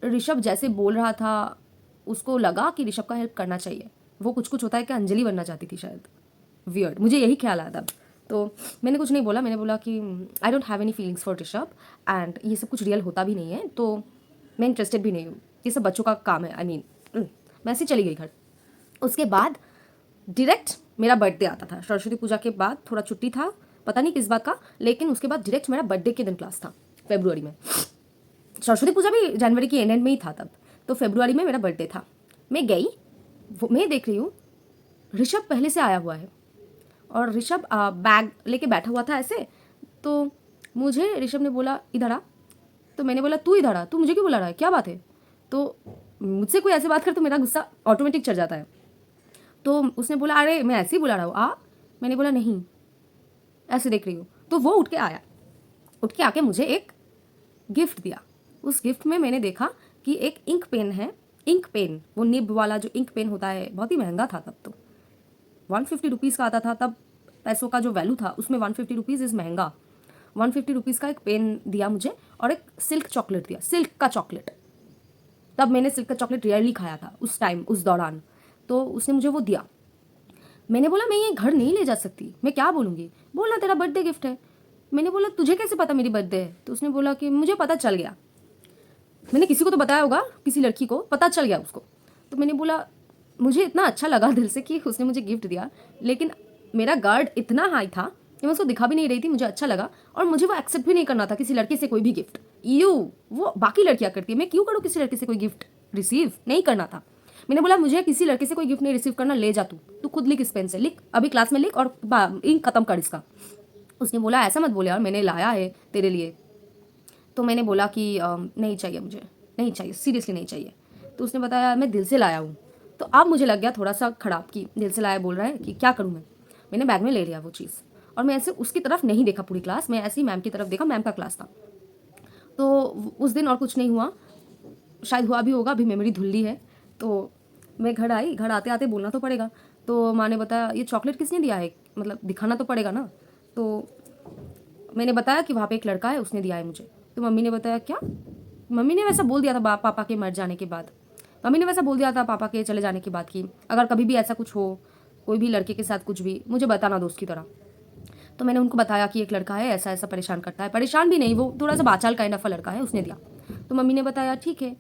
ऋषभ जैसे बोल रहा था, उसको लगा कि ऋषभ का हेल्प करना चाहिए। वो कुछ कुछ होता है कि अंजलि बनना चाहती थी शायद, वियर्ड, मुझे यही ख्याल आया तब। तो मैंने कुछ नहीं बोला, मैंने बोला कि I don't have any feelings for Rishabh and ये सब कुछ रियल होता भी नहीं है, तो मैं इंटरेस्टेड भी नहीं हूँ, ये सब बच्चों का काम है। मैं ऐसे चली गई घर। उसके बाद डायरेक्ट मेरा बर्थडे आता था, सरस्वती पूजा के बाद थोड़ा छुट्टी था, पता नहीं किस बात का, लेकिन उसके बाद डायरेक्ट मेरा बर्थडे के दिन क्लास था, फरवरी में। सरस्वती पूजा भी जनवरी के एंड में ही था तब, तो फरवरी में मेरा बर्थडे था। मैं गई, मैं देख रही हूँ ऋषभ पहले से आया हुआ है, और ऋषभ बैग लेके बैठा हुआ था ऐसे। तो मुझे ऋषभ ने बोला इधर आ। तो मैंने बोला तू इधर आ, तू मुझे क्यों बुला रहा है, क्या बात है? तो मुझसे कोई ऐसे बात कर तो मेरा गुस्सा ऑटोमेटिक चढ़ जाता है। तो उसने बोला अरे मैं ऐसे ही बुला रहा हूँ, आ। मैंने बोला नहीं, ऐसे देख रही हूँ। तो वो उठ के आया, उठ के आके मुझे एक गिफ्ट दिया। उस गिफ्ट में मैंने देखा कि एक इंक पेन है, इंक पेन, वो निब वाला जो इंक पेन होता है, बहुत ही महंगा था तब तो, 150 रुपीज़ का आता था तब। पैसों का जो वैल्यू था उसमें 150 रुपीज़ इज़ महंगा। 150 रुपीज़ का एक पेन दिया मुझे और एक सिल्क चॉकलेट दिया, सिल्क का चॉकलेट। तब मैंने सिल्क का चॉकलेट रेयरली खाया था उस टाइम, उस दौरान। तो उसने मुझे वो दिया। मैंने बोला मैं ये घर नहीं ले जा सकती, मैं क्या बोलूँगी। बोला तेरा बर्थडे गिफ्ट है। मैंने बोला तुझे कैसे पता मेरी बर्थडे है। तो उसने बोला कि मुझे पता चल गया, मैंने किसी को तो बताया होगा, किसी लड़की को पता चल गया उसको। तो मैंने बोला मुझे इतना अच्छा लगा दिल से कि उसने मुझे गिफ्ट दिया, लेकिन मेरा गार्ड इतना हाई था कि मैं उसको दिखा भी नहीं रही थी। मुझे अच्छा लगा और मुझे वो एक्सेप्ट भी नहीं करना था किसी लड़के से कोई भी गिफ्ट। वो बाकी लड़कियां करती है, मैं क्यों करूँ किसी लड़के से कोई गिफ्ट रिसीव नहीं करना था। मैंने बोला मुझे किसी लड़के से कोई गिफ्ट नहीं रिसीव करना, ले जा तू खुद लिख, इस पेन से लिख, अभी क्लास में लिख और इंक खत्म कर इसका। उसने बोला ऐसा मत बोले यार, मैंने लाया है तेरे लिए। तो मैंने बोला कि नहीं चाहिए, मुझे नहीं चाहिए, सीरियसली नहीं चाहिए। तो उसने बताया मैं दिल से लाया हूँ। तो अब मुझे लग गया थोड़ा सा खराब कि दिल से लाया बोल रहा है, कि क्या करूँ मैं। मैंने बैग में ले लिया वो चीज़ और मैं ऐसे उसकी तरफ नहीं देखा पूरी क्लास, मैं ऐसे ही मैम की तरफ देखा, मैम का क्लास था। तो उस दिन और कुछ नहीं हुआ, शायद हुआ भी होगा, अभी मेमोरी धुल्ली है। तो मैं घर आई, घर आते आते बोलना तो पड़ेगा। तो माँ ने बताया ये चॉकलेट किसने दिया है, मतलब दिखाना तो पड़ेगा ना। तो मैंने बताया कि वहाँ पे एक लड़का है, उसने दिया है मुझे। तो मम्मी ने बताया क्या। मम्मी ने वैसा बोल दिया था पापा के मर जाने के बाद, मम्मी ने वैसा बोल दिया था पापा के चले जाने के बाद कि अगर कभी भी ऐसा कुछ हो, कोई भी लड़के के साथ कुछ भी, मुझे बताना दोस्त की तरह। तो मैंने उनको बताया कि एक लड़का है ऐसा ऐसा परेशान करता है, परेशान भी नहीं, वो थोड़ा सा बाचाल काइंड ऑफ लड़का है, उसने दिया। तो मम्मी ने बताया ठीक है,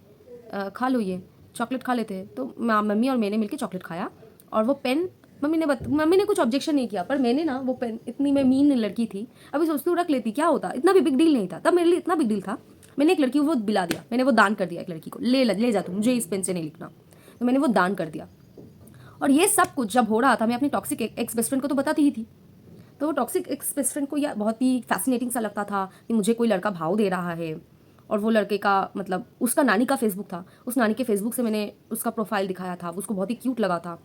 खा लो, ये चॉकलेट खा लेते हैं। तो मम्मी और मैंने मिलकर चॉकलेट खाया और वो पेन, मम्मी ने कुछ ऑब्जेक्शन नहीं किया, पर मैंने ना वो पेन, इतनी मैं मीन लड़की थी, अभी सोचती हूँ रख लेती, क्या होता, इतना भी बिग डील नहीं था तब मेरे लिए, इतना बिग डील था। मैंने एक लड़की को वो दिला दिया, मैंने वो दान कर दिया एक लड़की को, ले जा तू, मुझे इस पेन से नहीं लिखना। तो मैंने वो दान कर दिया। और ये सब कुछ जब हो रहा था, मैं अपनी टॉक्सिक एक्स बेस्ट फ्रेंड को तो बताती ही थी। तो वो टॉक्सिक एक्स बेस्ट फ्रेंड को यह बहुत ही फैसिनेटिंग सा लगता था कि मुझे कोई लड़का भाव दे रहा है। और वो लड़के का मतलब उसका नानी का फेसबुक था, उस नानी के फेसबुक से मैंने उसका प्रोफाइल दिखाया था, उसको बहुत ही क्यूट लगा था।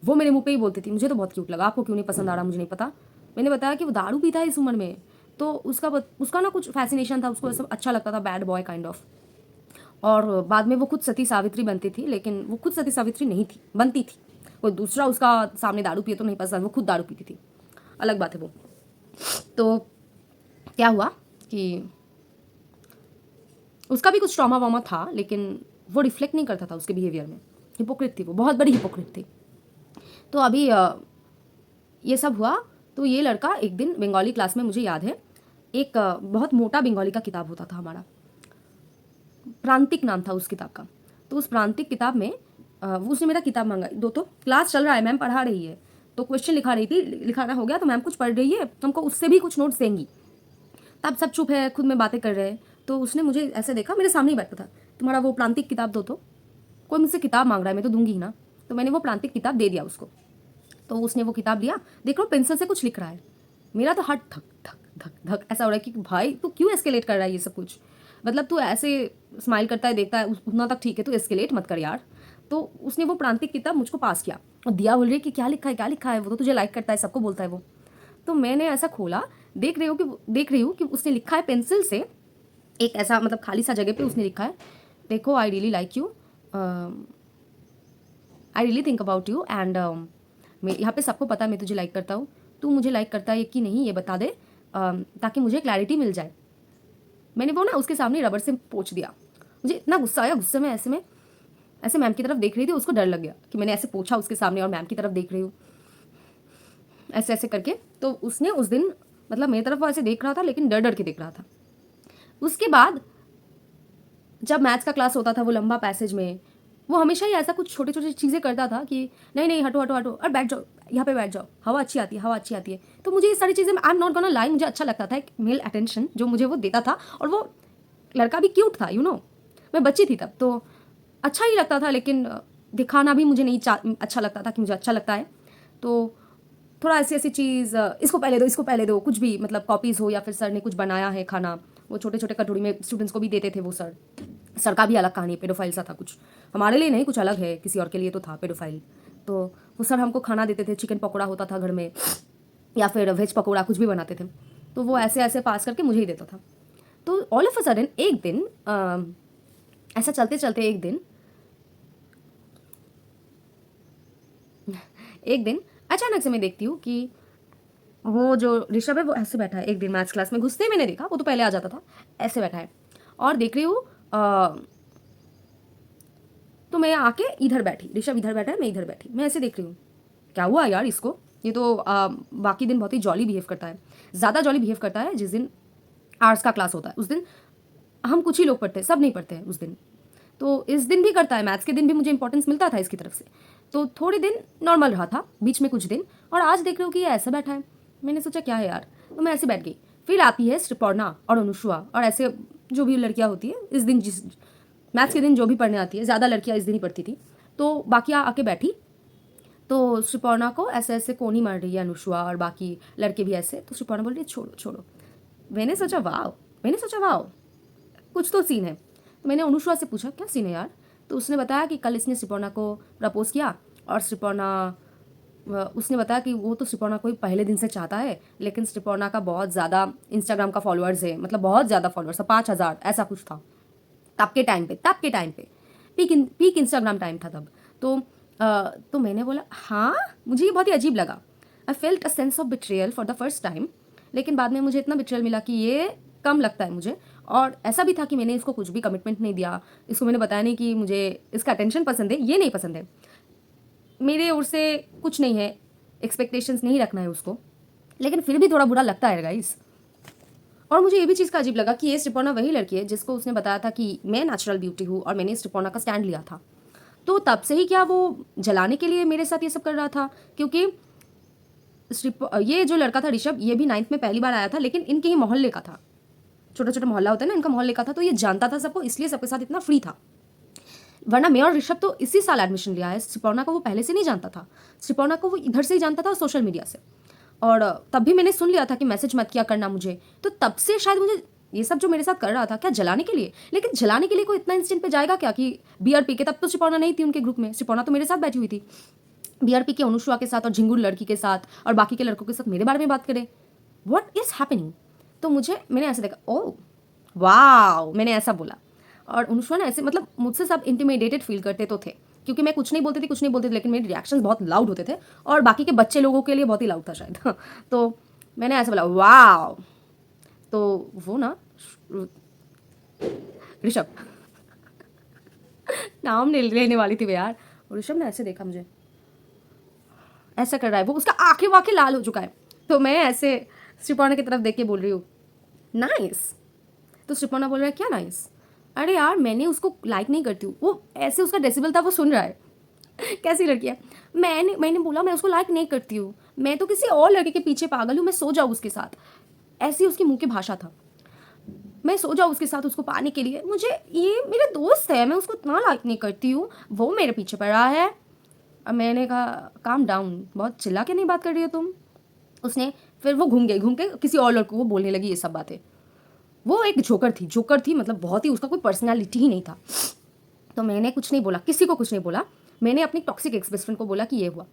वो मेरे मुंह पे ही बोलती थी मुझे तो बहुत क्यूट लगा, आपको क्यों नहीं पसंद आ रहा मुझे नहीं पता। मैंने बताया कि वो दारू पीता है इस उम्र में, तो उसका ना कुछ फैसिनेशन था, उसको सब अच्छा लगता था, बैड बॉय काइंड ऑफ। और बाद में वो खुद सती सावित्री बनती थी, लेकिन वो खुद सती सावित्री नहीं थी, बनती थी। कोई दूसरा उसका सामने दारू पिए तो नहीं पसंद, वो खुद दारू पीती थी, अलग बात है वो। तो क्या हुआ कि उसका भी कुछ ट्रॉमा वॉमा था, लेकिन वो रिफ्लेक्ट नहीं करता था उसके बिहेवियर में। हिपोक्रेट थी वो, बहुत बड़ी हिपोक्रेट थी। तो अभी ये सब हुआ। तो ये लड़का एक दिन बंगाली क्लास में, मुझे याद है, एक बहुत मोटा बंगाली का किताब होता था हमारा, प्रांतिक नाम था उस किताब का। तो उस प्रांतिक किताब में वो उसने मेरा किताब मांगा। तो क्लास चल रहा है, मैम पढ़ा रही है, तो क्वेश्चन लिखा रही थी, लिखाना हो गया, तो मैम कुछ पढ़ रही है, हमको उससे भी कुछ नोट्स देंगी। तब सब चुप है, खुद में बातें कर रहे हैं। तो उसने मुझे ऐसे देखा, मेरे सामने ही बैठा था, तुम्हारा वो प्रांतिक किताब दो, तो कोई मुझसे किताब मांग रहा है, मैं तो दूंगी ही ना। तो मैंने वो प्रांतिक किताब दे दिया उसको। तो उसने वो किताब दिया, देख लो पेंसिल से कुछ लिख रहा है। मेरा तो हार्ट धक धक धक धक ऐसा हो रहा है कि भाई तू क्यों एस्केलेट कर रहा है ये सब कुछ, मतलब तू ऐसे स्माइल करता है, देखता है, उतना तक ठीक है, तू एस्केलेट मत कर यार। तो उसने वो प्रांतिक किताब मुझको पास किया और दिया, बोल रही कि क्या लिखा है क्या लिखा है, वो तो तुझे लाइक करता है, सबको बोलता है वो। तो मैंने ऐसा खोला, देख रही हूँ कि उसने लिखा है पेंसिल से, एक ऐसा मतलब खाली सा जगह पे उसने लिखा है, देखो I really like you, I really think about you and मैं यहाँ पे सबको पता है मैं तुझे लाइक करता हूँ, तू मुझे लाइक करता है कि नहीं ये बता दे, ताकि मुझे क्लैरिटी मिल जाए। मैंने वो ना उसके सामने रबर से पोंछ दिया। मुझे इतना गुस्सा आया, गुस्से में ऐसे मैम की तरफ देख रही थी, उसको डर लग गया कि मैंने ऐसे पोंछा उसके सामने और मैम की तरफ देख रही हूँ ऐसे ऐसे करके। तो उसने उस दिन मतलब मेरी तरफ वो ऐसे देख रहा था, लेकिन डर डर के देख रहा था। उसके बाद जब मैथ्स का क्लास होता था, वो लंबा पैसेज में, वो हमेशा ही ऐसा कुछ छोटे छोटे चीज़ें करता था कि नहीं नहीं हटो हटो हटो, और बैठ जाओ यहाँ पे बैठ जाओ, हवा अच्छी आती है, हवा अच्छी आती है। तो मुझे ये सारी चीज़ें, आई एम नॉट गोना लाई, मुझे अच्छा लगता था, एक मेल अटेंशन जो मुझे वो देता था। और वो लड़का भी क्यूट था, मैं बच्ची थी तब, तो अच्छा ही लगता था, लेकिन दिखाना भी मुझे नहीं अच्छा लगता था कि मुझे अच्छा लगता है। तो थोड़ा ऐसी ऐसी चीज़, इसको पहले दो, इसको पहले दो, कुछ भी मतलब कॉपीज़ हो या फिर सर ने कुछ बनाया है खाना, वो छोटे छोटे कटोरी में स्टूडेंट्स को भी देते थे वो सर का भी अलग कहानी, पेडोफाइल सा था कुछ, हमारे लिए नहीं, कुछ अलग है, किसी और के लिए तो था पेडोफाइल। तो वो सर हमको खाना देते थे, चिकन पकौड़ा होता था घर में या फिर वेज पकौड़ा, कुछ भी बनाते थे, तो वो ऐसे ऐसे पास करके मुझे ही देता था। तो ऑल ऑफ अ सडन एक दिन ऐसा चलते चलते एक दिन अचानक से मैं देखती हूँ कि वो जो ऋषभ है वो ऐसे बैठा है। एक दिन मैथ्स क्लास में घुसते ही मैंने देखा, वो तो पहले आ जाता था, ऐसे बैठा है और देख रही हूँ तो मैं आके इधर बैठी, ऋषभ इधर बैठा है, मैं इधर बैठी, मैं ऐसे देख रही हूँ क्या हुआ यार इसको, ये तो बाकी दिन बहुत ही जॉली बिहेव करता है, ज़्यादा जॉली बिहेव करता है। जिस दिन आर्ट्स का क्लास होता है उस दिन हम कुछ ही लोग पढ़ते हैं, सब नहीं पढ़ते हैं उस दिन, तो इस दिन भी करता है, मैथ्स के दिन भी मुझे इंपॉर्टेंस मिलता था इसकी तरफ से, तो थोड़े दिन नॉर्मल रहा था, बीच में कुछ दिन, और आज देख रही हूँ कि ये ऐसा बैठा है। मैंने सोचा क्या है यार, तो मैं ऐसे बैठ गई। फिर आती है श्रीपर्णा और अनुष्वा और ऐसे जो भी लड़कियाँ होती है इस दिन, जिस मैथ्स के दिन जो भी पढ़ने आती है, ज़्यादा लड़कियाँ इस दिन ही पढ़ती थी, तो बाकी आके बैठी। तो श्रीपर्णा को ऐसे ऐसे कोनी मार रही है अनुष्वा और बाकी लड़के भी ऐसे, तो श्रीपर्णा बोल रही है छोड़ो छोड़ो। मैंने सोचा वाह कुछ तो सीन है। तो मैंने अनुष्वा से पूछा क्या सीन है यार, तो उसने बताया कि कल इसने श्रीपर्णा को प्रपोज किया और उसने बताया कि वो तो श्रीपर्णा को पहले दिन से चाहता है, लेकिन श्रीपर्णा का बहुत ज़्यादा इंस्टाग्राम का फॉलोअर्स है, मतलब बहुत ज़्यादा फॉलोअर्स है, 5,000 ऐसा कुछ था तब के टाइम पे पीक इंस्टाग्राम टाइम था तब। तो मैंने बोला हाँ, मुझे ये बहुत ही अजीब लगा। I felt a sense of betrayal for the first time, लेकिन बाद में मुझे इतना बिट्रेयल मिला कि ये कम लगता है मुझे। और ऐसा भी था कि मैंने इसको कुछ भी कमिटमेंट नहीं दिया, इसको मैंने बताया नहीं कि मुझे इसका अटेंशन पसंद है, ये नहीं पसंद है, मेरे ओर से कुछ नहीं है, एक्सपेक्टेशंस नहीं रखना है उसको, लेकिन फिर भी थोड़ा बुरा लगता है गाइस। और मुझे ये भी चीज़ का अजीब लगा कि ये श्रीपर्णा वही लड़की है जिसको उसने बताया था कि मैं नेचुरल ब्यूटी हूँ और मैंने श्रीपर्णा का स्टैंड लिया था। तो तब से ही क्या वो जलाने के लिए मेरे साथ ये सब कर रहा था, क्योंकि ये जो लड़का था ऋषभ, ये भी 9th में पहली बार आया था, लेकिन इनके ही मोहल्ले का था, छोटा छोटा मोहल्ला होता है ना, इनका मोहल्ले का था, तो ये जानता था सबको, इसलिए सबके साथ इतना फ्री था। वरना मैं और ऋषभ तो इसी साल एडमिशन लिया है, श्रीपर्णा को वो पहले से नहीं जानता था, श्रीपर्णा को वो इधर से ही जानता था सोशल मीडिया से, और तब भी मैंने सुन लिया था कि मैसेज मत किया करना मुझे, तो तब से शायद मुझे ये सब जो मेरे साथ कर रहा था क्या जलाने के लिए, लेकिन जलाने के लिए कोई इतना इंस्टेंट पे जाएगा क्या कि बियर पी के, तब तो श्रीपर्णा नहीं थी उनके ग्रुप में, श्रीपर्णा तो मेरे साथ बैठी हुई थी, बियर पी के अनुष्वा के साथ और झिंगुर लड़की के साथ और बाकी के लड़कों के साथ मेरे बारे में बात करे, व्हाट इज हैपनिंग। तो मैंने ऐसे देखा, ओ वाह, मैंने ऐसा बोला, और अनुष्वा ना ऐसे, मतलब मुझसे सब इंटिमिडेटेड फील करते तो थे, क्योंकि मैं कुछ नहीं बोलती थी, लेकिन मेरे रिएक्शंस बहुत लाउड होते थे, और बाकी के बच्चे लोगों के लिए बहुत ही लाउड था शायद तो मैंने ऐसे बोला वाह, तो वो ना ऋषभ नाम नहीं लेने वाली थी वे यार, ऋषभ ने ऐसे देखा मुझे, ऐसा कर रहा है वो, उसका आंखें वाखें लाल हो चुका है, तो मैं ऐसे श्रीपर्णा की तरफ देख के बोल रही हूँ नाइस, तो श्रीपर्णा बोल रहा है क्या नाइस, अरे यार मैंने उसको लाइक नहीं करती हूँ, वो ऐसे उसका डेसिबल था, वो सुन रहा है कैसी लड़की है, मैंने बोला मैं उसको लाइक नहीं करती हूँ, मैं तो किसी और लड़के के पीछे पागल हूँ, मैं सो जाऊँ उसके साथ, ऐसी उसकी मुंह की भाषा था, मैं सो जाऊँ उसके साथ उसको पाने के लिए, मुझे ये मेरा दोस्त है, मैं उसको इतना लाइक नहीं करती हूँ, वो मेरे पीछे पड़ रहा है। अब मैंने कहा काम डाउन, बहुत चिल्ला के नहीं बात कर रही हो तुम। उसने फिर वो घूम के किसी और लड़कों को बोलने लगी ये सब बातें। वो एक जोकर थी, मतलब बहुत ही, उसका कोई पर्सनालिटी ही नहीं था। तो मैंने कुछ नहीं बोला, किसी को कुछ नहीं बोला, मैंने अपनी टॉक्सिक एक्स बेस्ट फ्रेंड को बोला कि ये हुआ।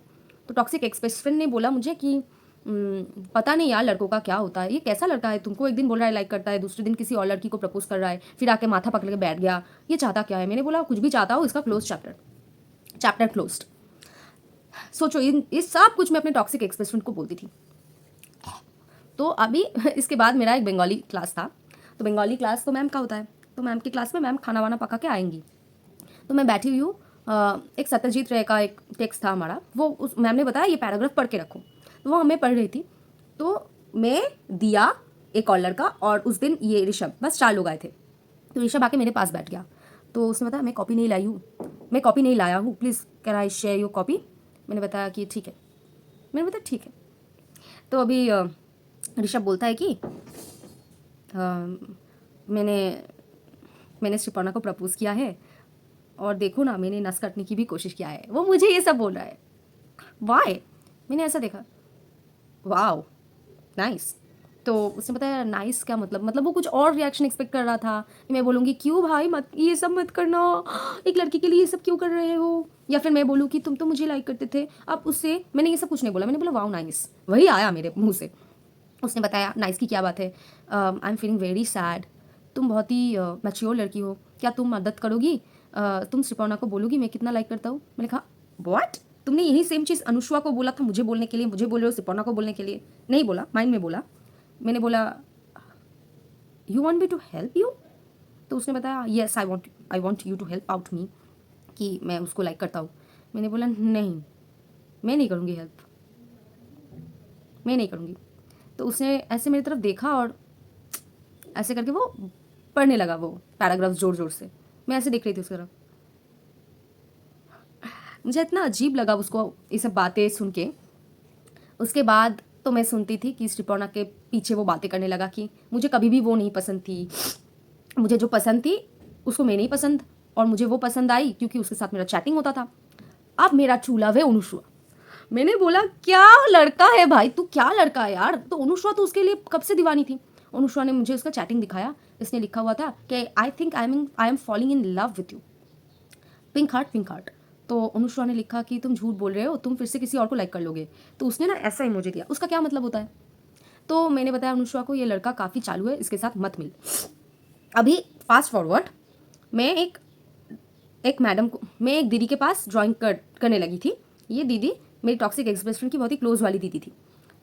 तो टॉक्सिक एक्स बेस्ट फ्रेंड ने बोला मुझे कि पता नहीं यार लड़कों का क्या होता है, ये कैसा लड़का है, तुमको एक दिन बोल रहा है लाइक करता है, दूसरे दिन किसी और लड़की को प्रपोज कर रहा है, फिर आके माथा पकड़ के बैठ गया, ये चाहता क्या है। मैंने बोला कुछ भी चाहता हो, इसका चैप्टर क्लोज्ड। सोचो ये सब कुछ मैं अपने टॉक्सिक एक्स बेस्ट फ्रेंड को बोलती थी। तो अभी इसके बाद मेरा एक बंगाली क्लास था, तो बंगाली क्लास तो मैम का होता है, तो मैम की क्लास में मैम खाना वाना पका के आएंगी, तो मैं बैठी हुई हूँ, एक सत्यजीत रे का एक टेक्स्ट था हमारा, वो उस मैम ने बताया ये पैराग्राफ पढ़ के रखो, तो वो हमें पढ़ रही थी, तो मैं दिया, एक और लड़का, और उस दिन ये ऋषभ, बस 4 लोग आए थे। तो ऋषभ आके मेरे पास बैठ गया, तो उसने बताया मैं कॉपी नहीं लाया हूँ, please can I share your copy. मैंने बताया कि ठीक है, मैंने बताया ठीक है। तो अभी ऋषभ बोलता है कि मैंने श्रीपर्णा को प्रपोज किया है, और देखो ना मैंने नस कटने की भी कोशिश किया है, वो मुझे ये सब बोल रहा है, वाई। मैंने ऐसा देखा, वाओ नाइस, तो उसने बताया नाइस क्या मतलब वो कुछ और रिएक्शन एक्सपेक्ट कर रहा था कि मैं बोलूँगी क्यों भाई मत ये सब मत करना, एक लड़की के लिए ये सब क्यों कर रहे हो, या फिर मैं बोलूँ कि तुम तो मुझे लाइक करते थे। अब उससे मैंने ये सब कुछ नहीं बोला, मैंने बोला वाओ नाइस, वही आया मेरे मुंह से। उसने बताया नाइस की क्या बात है, I am feeling very sad, तुम बहुत ही मैच्योर लड़की हो, क्या तुम मदद करोगी, तुम श्रिपौना को बोलोगी मैं कितना लाइक करता हूँ। मैंने कहा व्हाट, तुमने यही सेम चीज़ अनुष्वा को बोला था मुझे बोलने के लिए, मुझे बोल रहे हो श्रिपौना को बोलने के लिए। नहीं बोला, माइंड में बोला। मैंने बोला you want me to help you, तो उसने बताया yes I want you to help out me, कि मैं उसको लाइक करता हूँ। मैंने बोला नहीं मैं नहीं करूँगी हेल्प, मैं नहीं करूँगी। तो उसने ऐसे मेरी तरफ देखा और ऐसे करके वो पढ़ने लगा वो पैराग्राफ्स जोर जोर से। मैं ऐसे देख रही थी उसकी तरफ, मुझे इतना अजीब लगा उसको ये सब बातें सुन के। उसके बाद तो मैं सुनती थी कि श्रिपौना के पीछे वो बातें करने लगा कि मुझे कभी भी वो नहीं पसंद थी, मुझे जो पसंद थी उसको मैं नहीं पसंद, और मुझे वो पसंद आई क्योंकि उसके साथ मेरा चैटिंग होता था। अब मेरा चूल्हा वे अनुष्वा। मैंने बोला क्या लड़का है भाई तू, क्या लड़का है यार। तो अनुष्वा तो उसके लिए कब से दीवानी थी। अनुष्वा ने मुझे उसका चैटिंग दिखाया, इसने लिखा हुआ था कि I think I am falling in love with you, pink heart pink heart. तो अनुष्वा ने लिखा कि तुम झूठ बोल रहे हो, तुम फिर से किसी और को लाइक कर लोगे। तो उसने ना ऐसा इमोजी दिया, उसका क्या मतलब होता है। तो मैंने बताया अनुष्वा को ये लड़का काफ़ी चालू है, इसके साथ मत मिल। अभी फास्ट फॉरवर्ड, मैं एक मैडम को, मैं एक दीदी के पास ड्राइंग करने लगी थी। ये दीदी मेरी टॉक्सिक एक्स बेस्ट फ्रेंड की बहुत ही क्लोज वाली दीदी थी।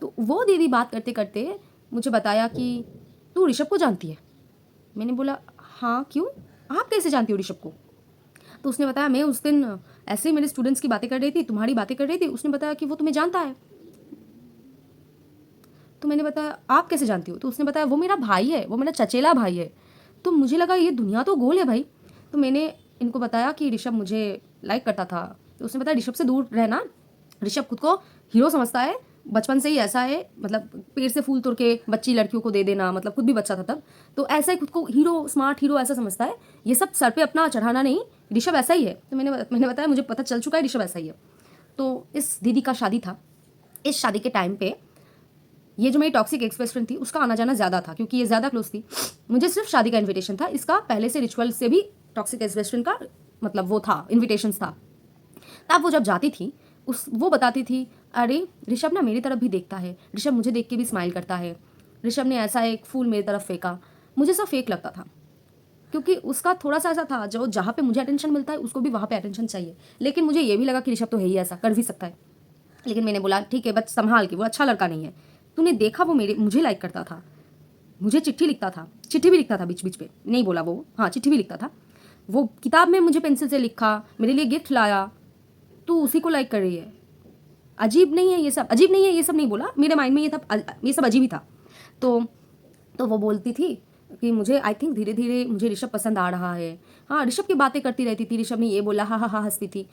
तो वो दीदी बात करते करते मुझे बताया कि तू ऋषभ को जानती है। मैंने बोला हाँ क्यों, आप कैसे जानती हो ऋषभ को। तो उसने बताया मैं उस दिन ऐसे ही मेरे स्टूडेंट्स की बातें कर रही थी, तुम्हारी बातें कर रही थी, उसने बताया कि वो तुम्हें जानता है। तो मैंने बताया आप कैसे जानती हो। तो उसने बताया वो मेरा भाई है, वो मेरा चचेला भाई है। तो मुझे लगा ये दुनिया तो गोल है भाई। तो मैंने इनको बताया कि ऋषभ मुझे लाइक करता था। तो उसने बताया ऋषभ से दूर रहना, ऋषभ खुद को हीरो समझता है, बचपन से ही ऐसा है, मतलब पेड़ से फूल तोड़ के बच्ची लड़कियों को दे देना, मतलब खुद भी बच्चा था तब, तो ऐसा ही खुद को हीरो, स्मार्ट हीरो ऐसा समझता है। ये सब सर पे अपना चढ़ाना नहीं, ऋषभ ऐसा ही है। तो मैंने बताया मुझे पता चल चुका है ऋषभ ऐसा ही है। तो इस दीदी का शादी था, इस शादी के टाइम पे ये जो मेरी टॉक्सिक एक्स बेस्ट फ्रेंड थी उसका आना जाना ज़्यादा था क्योंकि ये ज़्यादा क्लोज थी। मुझे सिर्फ शादी का इन्विटेशन था, इसका पहले से रिचुअल से भी टॉक्सिक एक्स बेस्ट फ्रेंड का मतलब वो था, इन्विटेशन था। तब वो जब जाती थी वो बताती थी अरे ऋषभ ना मेरी तरफ भी देखता है, ऋषभ मुझे देख के भी स्माइल करता है, ऋषभ ने ऐसा एक फूल मेरी तरफ फेंका। मुझे सब फेक लगता था क्योंकि उसका थोड़ा सा ऐसा था जो जहाँ पे मुझे अटेंशन मिलता है उसको भी वहाँ पे अटेंशन चाहिए। लेकिन मुझे ये भी लगा कि ऋषभ तो है ही, ऐसा कर भी सकता है। लेकिन मैंने बोला ठीक है बस संभाल के, वो अच्छा लड़का नहीं है। तूने देखा वो मुझे लाइक करता था, मुझे चिट्ठी लिखता था, चिट्ठी भी लिखता था बीच बीच पे, नहीं बोला वो, हाँ चिट्ठी भी लिखता था। वो किताब में मुझे पेंसिल से लिखा, मेरे लिए गिफ्ट लाया, तू उसी को लाइक कर रही है। अजीब नहीं है ये सब, अजीब नहीं है ये सब नहीं बोला, मेरे माइंड में ये था, ये सब अजीब ही था। तो वो बोलती थी कि मुझे आई थिंक धीरे धीरे मुझे ऋषभ पसंद आ रहा है। हाँ ऋषभ की बातें करती रहती थी, ऋषभ ने ये बोला, हाँ हाँ हाँ हंसती थी।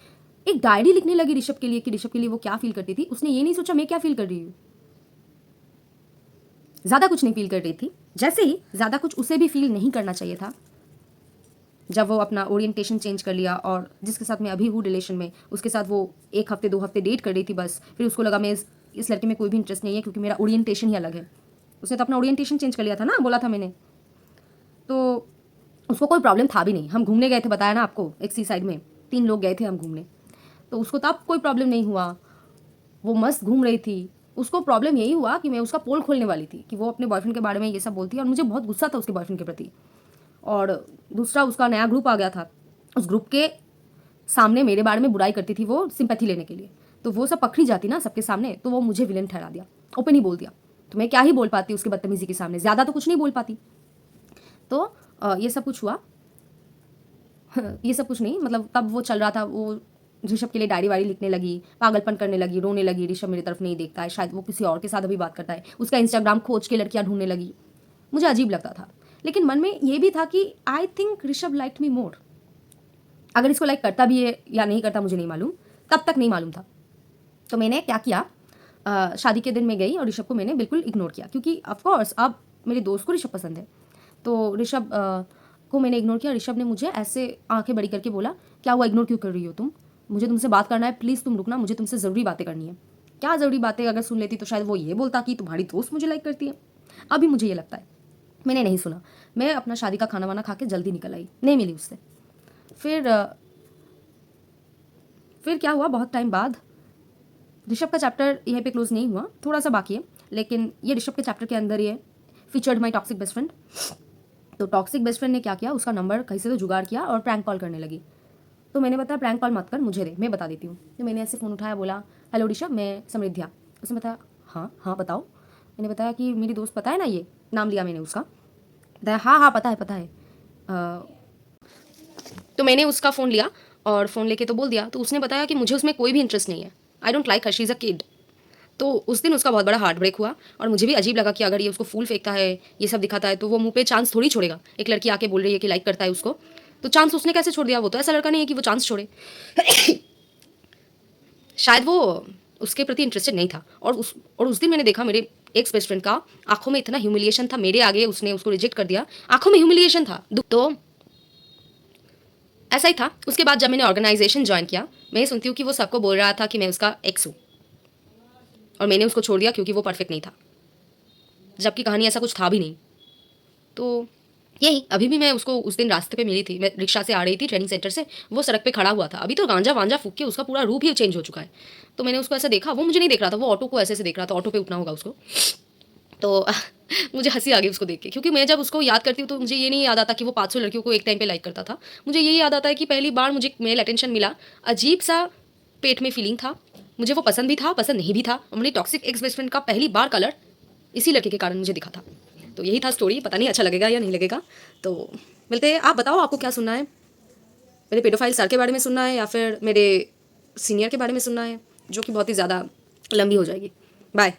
एक डायरी लिखने लगी ऋषभ के लिए कि ऋषभ के लिए वो क्या फील करती थी। उसने ये नहीं सोचा मैं क्या फील कर रही हूँ, ज़्यादा कुछ नहीं फील कर रही थी। जैसे ही ज़्यादा कुछ उसे भी फील नहीं करना चाहिए था, जब वो अपना ओरिएंटेशन चेंज कर लिया और जिसके साथ मैं अभी हूँ रिलेशन में उसके साथ वो 1 हफ्ते 2 हफ्ते डेट कर रही थी बस, फिर उसको लगा मैं इस लड़के में कोई भी इंटरेस्ट नहीं है क्योंकि मेरा ओरिएंटेशन ही अलग है। उसने तो अपना ओरिएंटेशन चेंज कर लिया था ना, बोला था मैंने। तो उसको कोई प्रॉब्लम था भी नहीं, हम घूमने गए थे बताया ना आपको, एक सी साइड में 3 लोग गए थे हम घूमने, तो उसको तब कोई प्रॉब्लम नहीं हुआ, वो मस्त घूम रही थी। उसको प्रॉब्लम यही हुआ कि मैं उसका पोल खोलने वाली थी कि वो अपने बॉयफ्रेंड के बारे में ये सब बोलती है और मुझे बहुत गुस्सा था उसके बॉयफ्रेंड के प्रति। और दूसरा उसका नया ग्रुप आ गया था, उस ग्रुप के सामने मेरे बारे में बुराई करती थी वो सिंपैथी लेने के लिए, तो वो सब पकड़ी जाती ना सबके सामने, तो वो मुझे विलेन ठहरा दिया, ओपन ही बोल दिया। तो मैं क्या ही बोल पाती उसके बदतमीजी के सामने, ज़्यादा तो कुछ नहीं बोल पाती। तो ये सब कुछ हुआ। ये सब कुछ नहीं, मतलब तब वो चल रहा था, वो ऋषभ के लिए डायरी वायरी लिखने लगी, पागलपन करने लगी, रोने लगी, ऋषभ मेरी तरफ नहीं देखता है, शायद वो किसी और के साथ अभी बात करता है, उसका इंस्टाग्राम खोज के लड़कियां ढूंढने लगी। मुझे अजीब लगता था, लेकिन मन में ये भी था कि आई थिंक ऋषभ लाइक्ड मी मोर। अगर इसको लाइक करता भी है या नहीं करता मुझे नहीं मालूम, तब तक नहीं मालूम था। तो मैंने क्या किया, शादी के दिन मैं गई और ऋषभ को मैंने बिल्कुल इग्नोर किया क्योंकि ऑफकोर्स अब मेरे दोस्त को ऋषभ पसंद है। तो ऋषभ को मैंने इग्नोर किया। ऋषभ ने मुझे ऐसे आंखें बड़ी करके बोला क्या हुआ, इग्नोर क्यों कर रही हो तुम, मुझे तुमसे बात करना है, प्लीज़ तुम रुकना, मुझे तुमसे ज़रूरी बातें करनी है। क्या ज़रूरी बातें, अगर सुन लेती तो शायद वो ये बोलता कि तुम्हारी दोस्त मुझे लाइक करती है। अभी मुझे ये लगता है, मैंने नहीं सुना। मैं अपना शादी का खाना वाना खा के जल्दी निकल आई, नहीं मिली उससे। फिर क्या हुआ, बहुत टाइम बाद ऋषभ का चैप्टर यहीं पे क्लोज नहीं हुआ, थोड़ा सा बाकी है, लेकिन ये ऋषभ के चैप्टर के अंदर ही है, फीचर्ड माई टॉक्सिक बेस्ट फ्रेंड। तो टॉक्सिक बेस्ट फ्रेंड ने क्या किया, उसका नंबर कहीं से तो जुगाड़ किया और प्रैंक कॉल करने लगी। तो मैंने बताया प्रैंक कॉल मत कर, मुझे दे, मैं बता देती हूँ। तो मैंने ऐसे फ़ोन उठाया, बोला हेलो ऋषभ, मैं समृद्धा। उसने बताया हाँ हाँ बताओ। मैंने बताया कि मेरी दोस्त पता है ना, ये नाम लिया मैंने उसका। बताया हाँ हाँ पता है पता है। तो मैंने उसका फ़ोन लिया और फ़ोन लेके तो बोल दिया। तो उसने बताया कि मुझे उसमें कोई भी इंटरेस्ट नहीं है, I don't like her, she is a kid. तो उस दिन उसका बहुत बड़ा हार्ट ब्रेक हुआ और मुझे भी अजीब लगा कि अगर ये उसको फूल फेंकता है, ये सब दिखाता है, तो वो मुंह पे चांस थोड़ी छोड़ेगा। एक लड़की आके बोल रही है कि लाइक करता है उसको, तो चांस उसने कैसे छोड़ दिया? वो तो ऐसा लड़का नहीं है कि वो चांस छोड़े। शायद वो उसके प्रति इंटरेस्टेड नहीं था। और उस दिन मैंने देखा मेरे एक्स बेस्ट फ्रेंड का आंखों में इतना ह्यूमिलिएशन था, मेरे आगे उसने उसको रिजेक्ट कर दिया, आंखों में ह्यूमिलिएशन था। तो ऐसा ही था। उसके बाद जब मैंने ऑर्गेनाइजेशन ज्वाइन किया, मैं ये सुनती हूँ कि वो सबको बोल रहा था कि मैं उसका एक्स हूँ, और मैंने उसको छोड़ दिया क्योंकि वो परफेक्ट नहीं था, जबकि कहानी ऐसा कुछ था भी नहीं। तो यही, अभी भी मैं उसको उस दिन रास्ते पे मिली थी, मैं रिक्शा से आ रही थी ट्रेनिंग सेंटर से, वो सड़क पे खड़ा हुआ था। अभी तो गांजा वांजा फूक के उसका पूरा रूप ही चेंज हो चुका है। तो मैंने उसको ऐसे देखा, वो मुझे नहीं देख रहा था, वो ऑटो को ऐसे ऐसे देख रहा था, ऑटो पे उठना होगा उसको। तो मुझे हंसी आ गई उसको देख के, क्योंकि मैं जब उसको याद करती हूँ तो मुझे ये नहीं याद आता कि वो 500 लड़कियों को एक टाइम पे लाइक करता था। मुझे ये याद आता है कि पहली बार मुझे मेल अटेंशन मिला, अजीब सा पेट में फीलिंग था, मुझे वो पसंद भी था पसंद नहीं भी था, और मेरी टॉक्सिक एक्स बेस्ट फ्रेंड का पहली बार कलर इसी लड़के के कारण मुझे दिखा था। तो यही था स्टोरी, पता नहीं अच्छा लगेगा या नहीं लगेगा। तो मिलते हैं, आप बताओ आपको क्या सुनना है, मेरे पेडोफाइल सर के बारे में सुनना है या फिर मेरे सीनियर के बारे में सुनना है, जो कि बहुत ही ज़्यादा लंबी हो जाएगी। बाय।